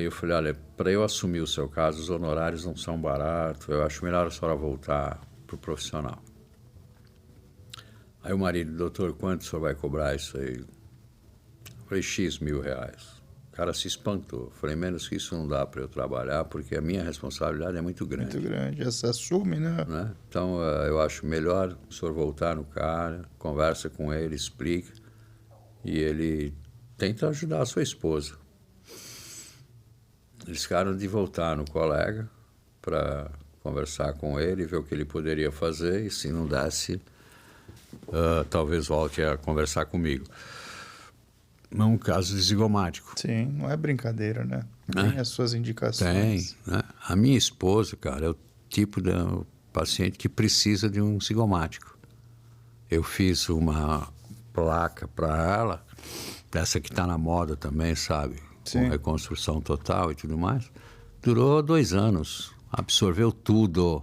Eu falei, olha, para eu assumir o seu caso, os honorários não são baratos, eu acho melhor a senhora voltar para o profissional. Aí o marido, doutor, quanto o senhor vai cobrar isso aí? Eu falei, X mil reais. O cara se espantou. Eu falei, menos que isso não dá para eu trabalhar, porque a minha responsabilidade é muito grande. Muito grande, essa assume, né? Então, eu acho melhor o senhor voltar no cara, conversa com ele, explica, e ele tenta ajudar a sua esposa. Eles ficaram de voltar no colega para conversar com ele, ver o que ele poderia fazer, e se não desse, talvez volte a conversar comigo. É um caso zigomático. Sim, não é brincadeira, né? Tem as suas indicações. Tem, né? A minha esposa, cara, é o tipo de paciente que precisa de um zigomático. Eu fiz uma placa para ela, essa que está na moda também, sabe? Sim. Com reconstrução total e tudo mais. Durou 2 anos, absorveu tudo.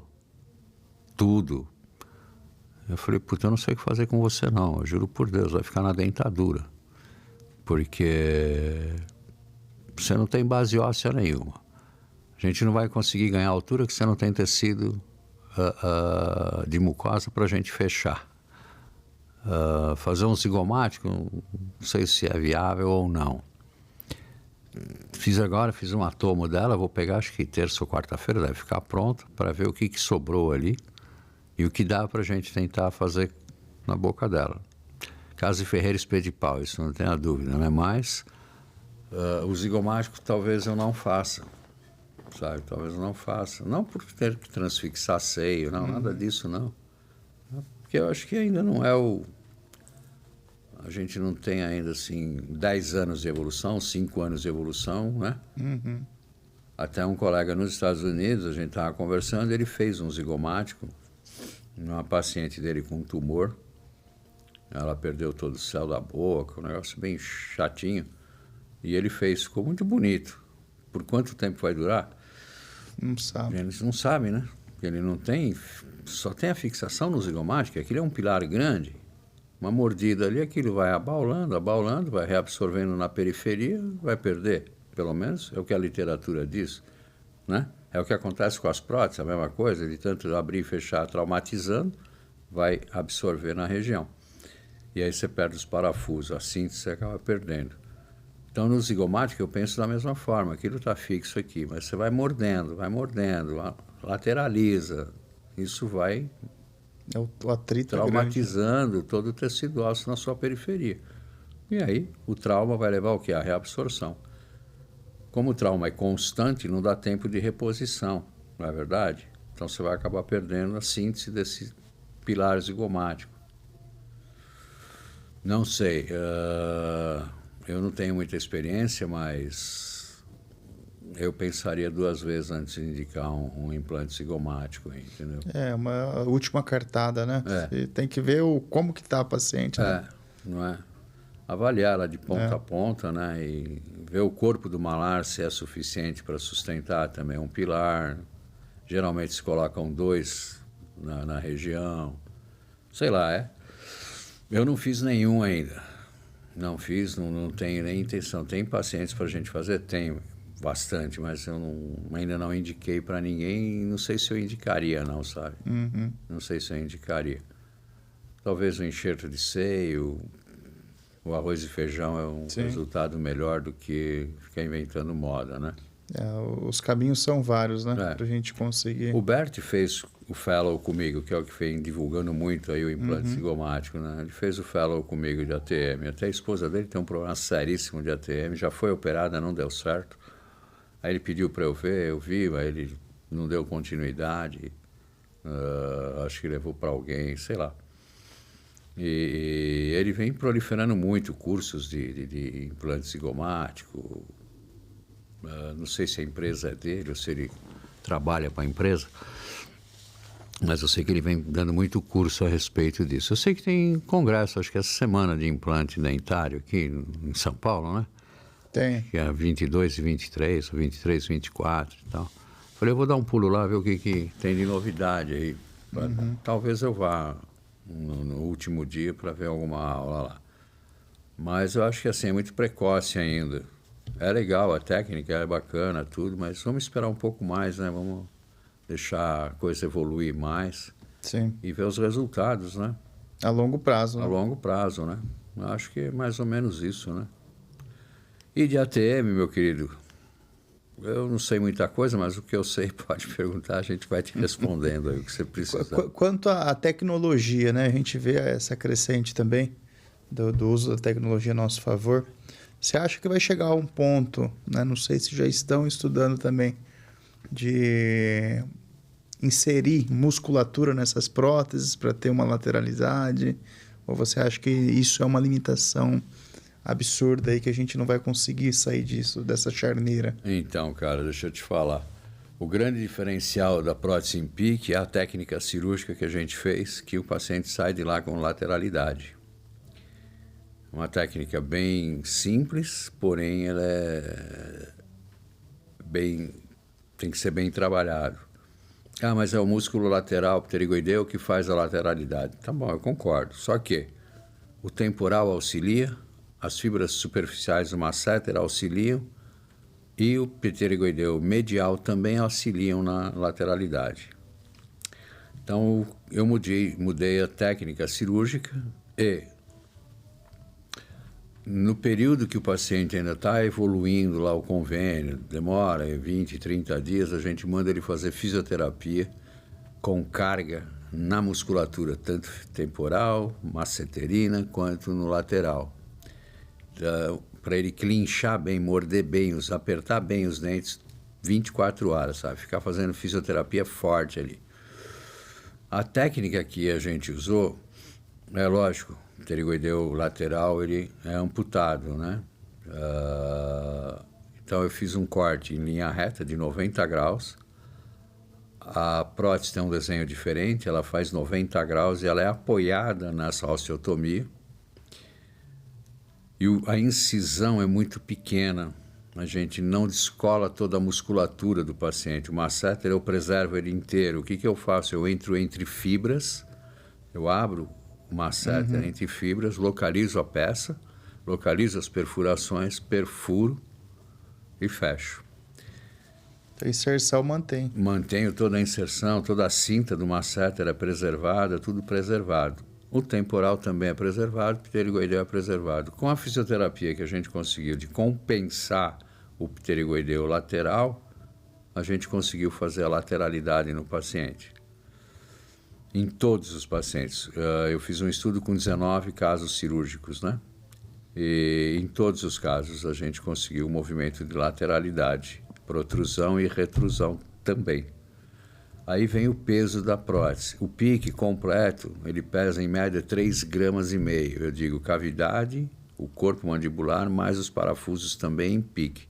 Eu falei, puta, eu não sei o que fazer com você não, eu juro por Deus, vai ficar na dentadura. Porque você não tem base óssea nenhuma. A gente não vai conseguir ganhar a altura que você não tem tecido de mucosa para a gente fechar. Fazer um zigomático, não sei se é viável ou não. Fiz uma tomo dela, vou pegar, acho que terça ou quarta-feira, deve ficar pronta, para ver o que sobrou ali e o que dá para a gente tentar fazer na boca dela. Caso de Ferreira Expedipal, isso não tenha dúvida, né? Mas o zigomático talvez eu não faça, sabe? Talvez eu não faça. Não por ter que transfixar seio, não, nada disso, não. Porque eu acho que ainda não é o... A gente não tem ainda, assim, 10 anos de evolução, 5 anos de evolução, né? Uhum. Até um colega nos Estados Unidos, a gente estava conversando, ele fez um zigomático numa paciente dele com um tumor. Ela perdeu todo o céu da boca, um negócio bem chatinho. E ele fez, ficou muito bonito. Por quanto tempo vai durar? Não sabe. Eles não sabem, né? Ele não tem, só tem a fixação no zigomático, aquilo é um pilar grande. Uma mordida ali, aquilo vai abaulando, vai reabsorvendo na periferia, vai perder. Pelo menos é o que a literatura diz, né? É o que acontece com as próteses, a mesma coisa, de tanto abrir e fechar traumatizando, vai absorver na região. E aí você perde os parafusos, a síntese você acaba perdendo. Então, no zigomático eu penso da mesma forma, aquilo está fixo aqui, mas você vai mordendo, lateraliza, isso vai O atrito traumatizando é grande. todo o tecido ósseo na sua periferia. E aí o trauma vai levar o quê? A reabsorção. Como o trauma é constante, não dá tempo de reposição, não é verdade? Então você vai acabar perdendo a síntese desse pilar zigomático. Não sei, eu não tenho muita experiência, mas eu pensaria 2 vezes antes de indicar um implante zigomático, entendeu? É uma última cartada, né? É. Você tem que ver como que tá a paciente, né? Não é? Avaliar ela de ponta a ponta, né? E ver o corpo do malar se é suficiente para sustentar também um pilar. Geralmente se colocam 2 na região. Sei lá, Eu não fiz nenhum ainda. Não fiz, não tenho nem intenção. Tem pacientes para a gente fazer? Tenho bastante, mas eu ainda não indiquei para ninguém. Não sei se eu indicaria, não, sabe? Uhum. Não sei se eu indicaria. Talvez o enxerto de seio, o arroz e feijão é um resultado melhor do que ficar inventando moda, né? Os caminhos são vários, né? É. Pra gente conseguir. O Bert fez o fellow comigo, que é o que vem divulgando muito aí o implante zigomático, né? Ele fez o fellow comigo de ATM. Até a esposa dele tem um problema seríssimo de ATM, já foi operada, não deu certo. Aí ele pediu para eu ver, eu vi, mas ele não deu continuidade. Acho que levou para alguém, sei lá. E ele vem proliferando muito cursos de implante zigomático. Não sei se a empresa é dele ou se ele trabalha para a empresa, mas eu sei que ele vem dando muito curso a respeito disso. Eu sei que tem congresso, acho que essa semana de implante dentário aqui em São Paulo, né? Tem. Que é 22 e 23, ou 23 e 24 e tal. Falei, eu vou dar um pulo lá, ver o que tem de novidade aí. Talvez eu vá no último dia para ver alguma aula lá. Mas eu acho que assim, é muito precoce ainda. É legal, a técnica é bacana, tudo, mas vamos esperar um pouco mais, né? Vamos deixar a coisa evoluir mais. Sim. E ver os resultados, né? A longo prazo, né? A longo prazo, né? Eu acho que é mais ou menos isso, né? E de ATM, meu querido, eu não sei muita coisa, mas o que eu sei pode perguntar, a gente vai te respondendo aí o que você precisar. Quanto à tecnologia, né? A gente vê essa crescente também do uso da tecnologia a nosso favor. Você acha que vai chegar a um ponto, né? Não sei se já estão estudando também, de inserir musculatura nessas próteses para ter uma lateralidade? Ou você acha que isso é uma limitação absurda aí que a gente não vai conseguir sair dessa charneira? Então, cara, deixa eu te falar. O grande diferencial da prótese em pique é a técnica cirúrgica que a gente fez, que o paciente sai de lá com lateralidade. Uma técnica bem simples, porém ela tem que ser bem trabalhado. Ah, mas é o músculo lateral pterigoideu que faz a lateralidade. Tá bom, eu concordo. Só que o temporal auxilia, as fibras superficiais do masseter auxiliam e o pterigoideu medial também auxiliam na lateralidade. Então, eu mudei a técnica cirúrgica e no período que o paciente ainda está evoluindo lá o convênio, demora 20, 30 dias, a gente manda ele fazer fisioterapia com carga na musculatura, tanto temporal, masseterina, quanto no lateral. Para ele clinchar bem, morder bem, apertar bem os dentes 24 horas, sabe? Ficar fazendo fisioterapia forte ali. A técnica que a gente usou, é lógico, o pterigoideu lateral ele é amputado, né? Então eu fiz um corte em linha reta de 90 graus. A prótese tem um desenho diferente, ela faz 90 graus e ela é apoiada nessa osteotomia. E a incisão é muito pequena, a gente não descola toda a musculatura do paciente. O masseter eu preservo ele inteiro. O que eu faço? Eu entro entre fibras, eu abro masséter entre fibras, localizo a peça, localizo as perfurações, perfuro e fecho. A inserção mantém. Mantenho toda a inserção, toda a cinta do masséter é preservada, tudo preservado. O temporal também é preservado, o pterigoideu é preservado. Com a fisioterapia que a gente conseguiu de compensar o pterigoideu lateral, a gente conseguiu fazer a lateralidade no paciente. Em todos os pacientes. Eu fiz um estudo com 19 casos cirúrgicos, né? E em todos os casos a gente conseguiu o movimento de lateralidade, protrusão e retrusão também. Aí vem o peso da prótese. O pique completo, ele pesa em média 3,5 gramas. Eu digo cavidade, o corpo mandibular, mais os parafusos também em pique.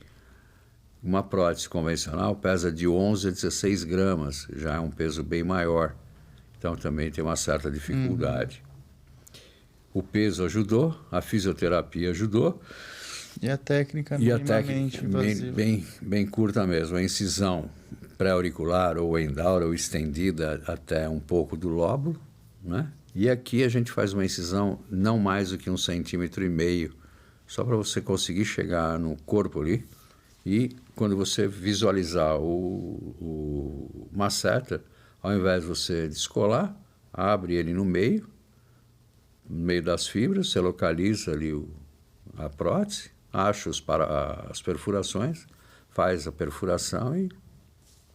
Uma prótese convencional pesa de 11 a 16 gramas, já é um peso bem maior. Então também tem uma certa dificuldade. O peso ajudou, a fisioterapia ajudou. E a técnica minimamente invasiva. Bem curta mesmo. A incisão pré-auricular ou endaura ou estendida até um pouco do lóbulo, né? E aqui a gente faz uma incisão não mais do que 1,5 centímetros, só para você conseguir chegar no corpo ali. E quando você visualizar o masséter, ao invés de você descolar, abre ele no meio das fibras, você localiza ali a prótese, acha as perfurações, faz a perfuração e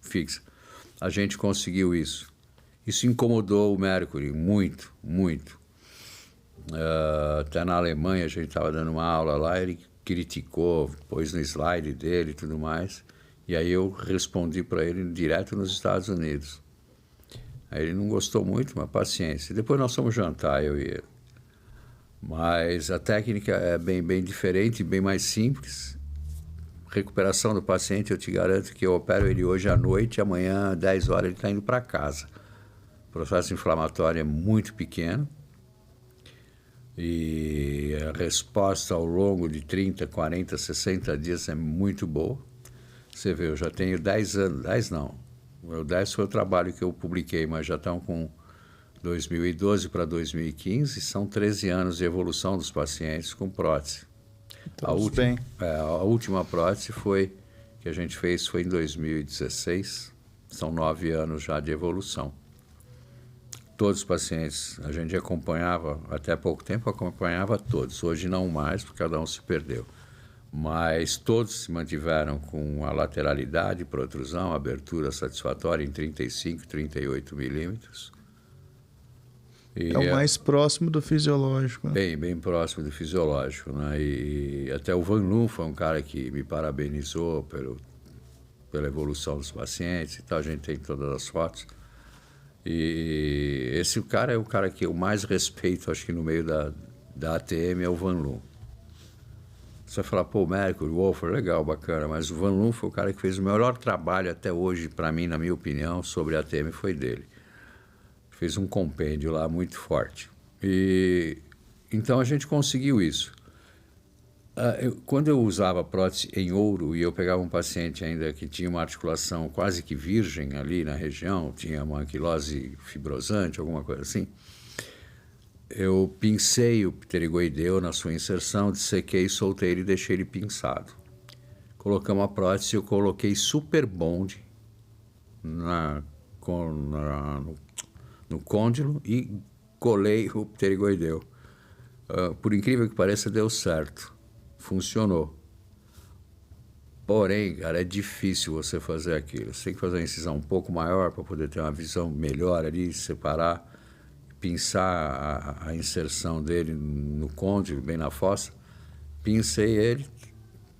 fixa. A gente conseguiu isso. Isso incomodou o Mercury muito, muito. Até na Alemanha a gente estava dando uma aula lá, ele criticou, pôs no slide dele e tudo mais, e aí eu respondi para ele direto nos Estados Unidos. Aí ele não gostou muito, mas paciência. Depois nós fomos jantar, eu e ele. Mas a técnica é bem diferente, bem mais simples. Recuperação do paciente, eu te garanto que eu opero ele hoje à noite, amanhã, 10 horas, ele está indo para casa. O processo inflamatório é muito pequeno e a resposta ao longo de 30, 40, 60 dias é muito boa. Você vê, eu já tenho 10 anos, 10 não. O 10 foi o trabalho que eu publiquei, mas já estão com 2012 para 2015, são 13 anos de evolução dos pacientes com prótese. A última prótese que a gente fez foi em 2016, são 9 anos já de evolução. Todos os pacientes, a gente acompanhava, até pouco tempo acompanhava todos, hoje não mais, porque cada um se perdeu. Mas todos se mantiveram com a lateralidade, protrusão, abertura satisfatória em 35, 38 milímetros. É o mais próximo do fisiológico. Né? Bem próximo do fisiológico. Né? E até o Van Loon foi um cara que me parabenizou pela evolução dos pacientes e tal, a gente tem todas as fotos. E esse cara é o cara que eu mais respeito, acho que no meio da ATM é o Van Loon. Você vai falar, pô, Mercury, Wolfer, legal, bacana, mas o Van Loon foi o cara que fez o melhor trabalho até hoje, para mim, na minha opinião, sobre a ATM, foi dele. Fez um compêndio lá muito forte. E então a gente conseguiu isso. Quando eu usava prótese em ouro e eu pegava um paciente ainda que tinha uma articulação quase que virgem ali na região, tinha uma anquilose fibrosante, alguma coisa assim, eu pincei o pterigoideu na sua inserção, dissequei, soltei ele e deixei ele pinçado. Colocamos a prótese e eu coloquei super bond no côndilo e colei o pterigoideu. Por incrível que pareça, deu certo. Funcionou. Porém, cara, é difícil você fazer aquilo. Você tem que fazer uma incisão um pouco maior para poder ter uma visão melhor ali, separar, pinçar a inserção dele no côndilo, bem na fossa. Pincei ele,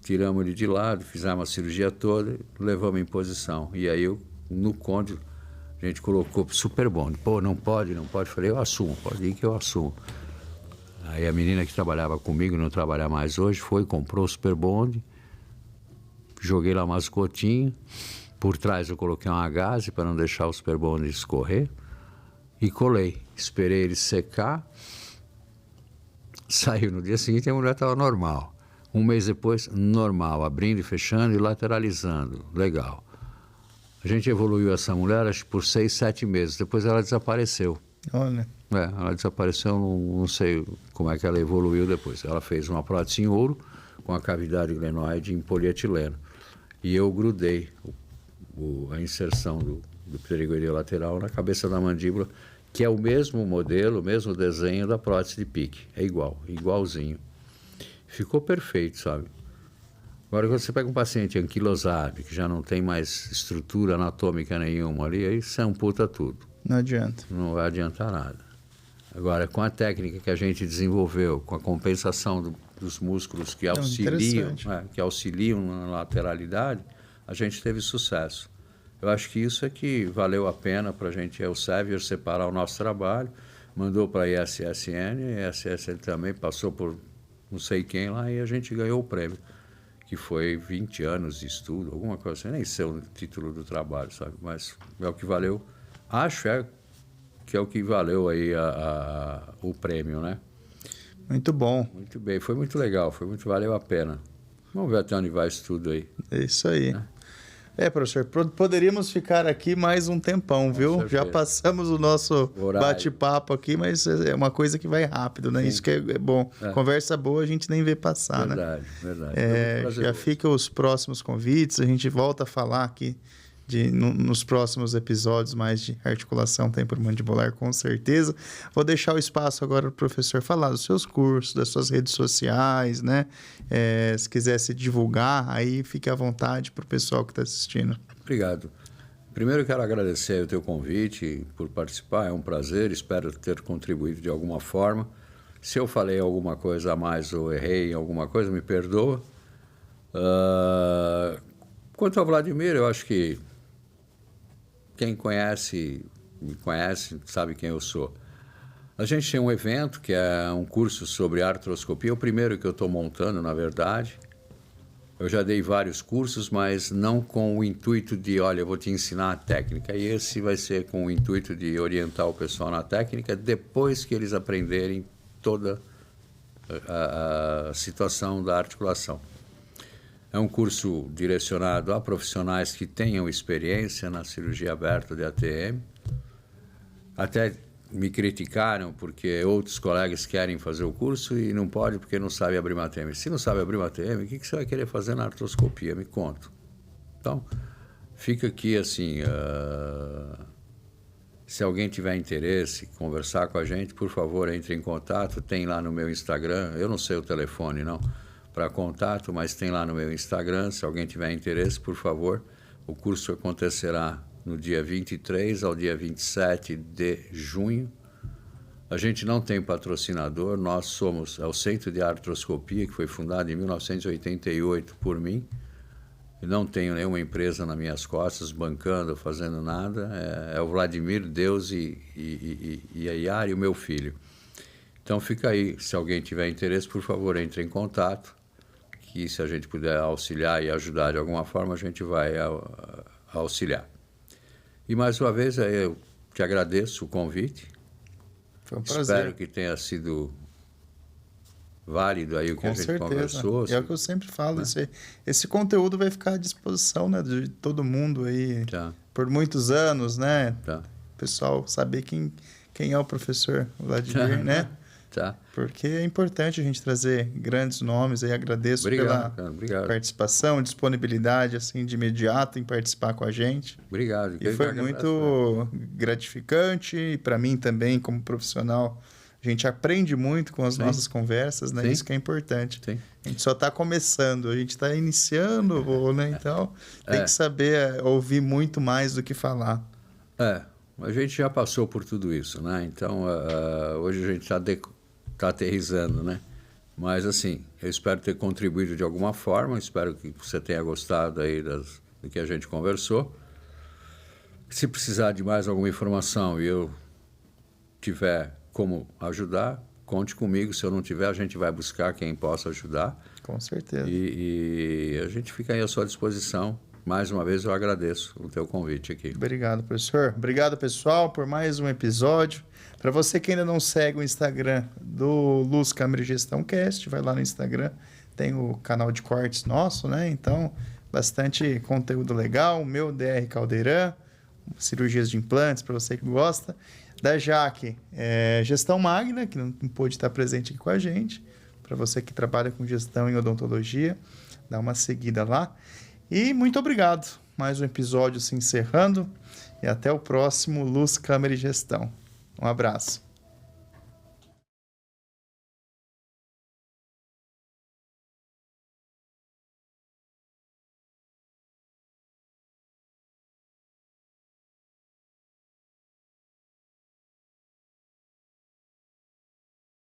tiramos ele de lado, fizemos a cirurgia toda, levamos em posição. E aí, no côndilo, a gente colocou super bond. Pô, não pode. Falei, eu assumo, pode ir que eu assumo. Aí a menina que trabalhava comigo, não trabalha mais hoje, comprou o super bond, joguei lá umas gotinhas, por trás eu coloquei uma gaze para não deixar o super bond escorrer e colei. Esperei ele secar, saiu no dia seguinte e a mulher estava normal. Um mês depois, normal, abrindo e fechando e lateralizando, legal. A gente evoluiu essa mulher, acho que por 6, 7 meses, depois ela desapareceu. Olha, Ela desapareceu, não sei como é que ela evoluiu depois. Ela fez uma prótese em ouro com a cavidade glenoide em polietileno. E eu grudei a inserção do pterygoideu lateral na cabeça da mandíbula, que é o mesmo modelo, o mesmo desenho da prótese de pique. É igualzinho. Ficou perfeito, sabe? Agora, quando você pega um paciente anquilosado, que já não tem mais estrutura anatômica nenhuma ali, aí você amputa tudo. não adianta. Não vai adiantar nada. Agora, com a técnica que a gente desenvolveu, com a compensação dos músculos que auxiliam na lateralidade, a gente teve sucesso. Eu acho que isso é que valeu a pena para a gente, o Sevier, separar o nosso trabalho, mandou para a ISSN, a ISSN também passou por não sei quem lá e a gente ganhou o prêmio, que foi 20 anos de estudo, alguma coisa assim, nem sei o título do trabalho, sabe? Mas é o que valeu, que é o que valeu aí o prêmio, né? Muito bom. Muito bem, foi muito legal, valeu a pena. Vamos ver até onde vai isso tudo aí. É isso aí. Professor, poderíamos ficar aqui mais um tempão, viu? certeza. Já passamos o nosso Horário. bate-papo aqui, mas é uma coisa que vai rápido, né? Sim. Isso que é bom. Conversa boa a gente nem vê passar, Verdade. né? Já fica os próximos convites, a gente volta a falar aqui nos próximos episódios mais de articulação temporomandibular, com certeza. Vou deixar o espaço agora para o professor falar dos seus cursos, das suas redes sociais, né? Se quiser se divulgar, aí fique à vontade para o pessoal que está assistindo. Obrigado. Primeiro eu quero agradecer o teu convite por participar, é um prazer, espero ter contribuído de alguma forma. Se eu falei alguma coisa a mais ou errei em alguma coisa, me perdoa. Quanto ao Vladimir, eu acho que quem me conhece, sabe quem eu sou. A gente tem um evento que é um curso sobre artroscopia, o primeiro que eu estou montando, na verdade. Eu já dei vários cursos, mas não com o intuito de, olha, eu vou te ensinar a técnica. E esse vai ser com o intuito de orientar o pessoal na técnica depois que eles aprenderem toda a situação da articulação. É um curso direcionado a profissionais que tenham experiência na cirurgia aberta de ATM. Até me criticaram porque outros colegas querem fazer o curso e não pode porque não sabe abrir uma ATM. Se não sabe abrir uma ATM, o que você vai querer fazer na artroscopia? Me conta. Então, fica aqui assim, se alguém tiver interesse, conversar com a gente, por favor, entre em contato. Tem lá no meu Instagram, eu não sei o telefone não, para contato, mas tem lá no meu Instagram, se alguém tiver interesse, por favor. O curso acontecerá no dia 23 ao dia 27 de junho. A gente não tem patrocinador, nós somos o Centro de Artroscopia, que foi fundado em 1988 por mim. Eu não tenho nenhuma empresa nas minhas costas, bancando, fazendo nada. É o Vladimir, Deus e a Yara e o meu filho. Então fica aí, se alguém tiver interesse, por favor, entre em contato. Que se a gente puder auxiliar e ajudar de alguma forma, a gente vai auxiliar. E mais uma vez, eu te agradeço o convite. Foi um prazer. Espero que tenha sido válido aí o que a gente conversou. É o que eu sempre falo, esse conteúdo vai ficar à disposição, né, de todo mundo aí por muitos anos, né? O pessoal saber quem é o professor Vladimir, né? Porque é importante a gente trazer grandes nomes aí. Agradeço pela participação, disponibilidade assim de imediato em participar com a gente. Obrigado. E foi muito gratificante para mim também como profissional. A gente aprende muito com as nossas conversas, né? Isso que é importante. A gente só está começando, a gente está iniciando, né? Então tem que saber ouvir muito mais do que falar. A gente já passou por tudo isso, né? Então hoje a gente está aterrissando, né? Mas assim, eu espero ter contribuído de alguma forma, espero que você tenha gostado aí do que a gente conversou. Se precisar de mais alguma informação e eu tiver como ajudar, conte comigo. Se eu não tiver, a gente vai buscar quem possa ajudar. Com certeza. E a gente fica aí à sua disposição. Mais uma vez eu agradeço o teu convite aqui. Obrigado, professor. Obrigado, pessoal, por mais um episódio. Para você que ainda não segue o Instagram do Luz Câmara e Gestão Cast, vai lá no Instagram, tem o canal de cortes nosso, né? Então, bastante conteúdo legal. O meu DR Caldeirão, cirurgias de implantes, para você que gosta. Da Jaque, Gestão Magna, que não pôde estar presente aqui com a gente. Para você que trabalha com gestão em odontologia, dá uma seguida lá. E muito obrigado. Mais um episódio se encerrando. E até o próximo Luz, Câmera e Gestão. Um abraço.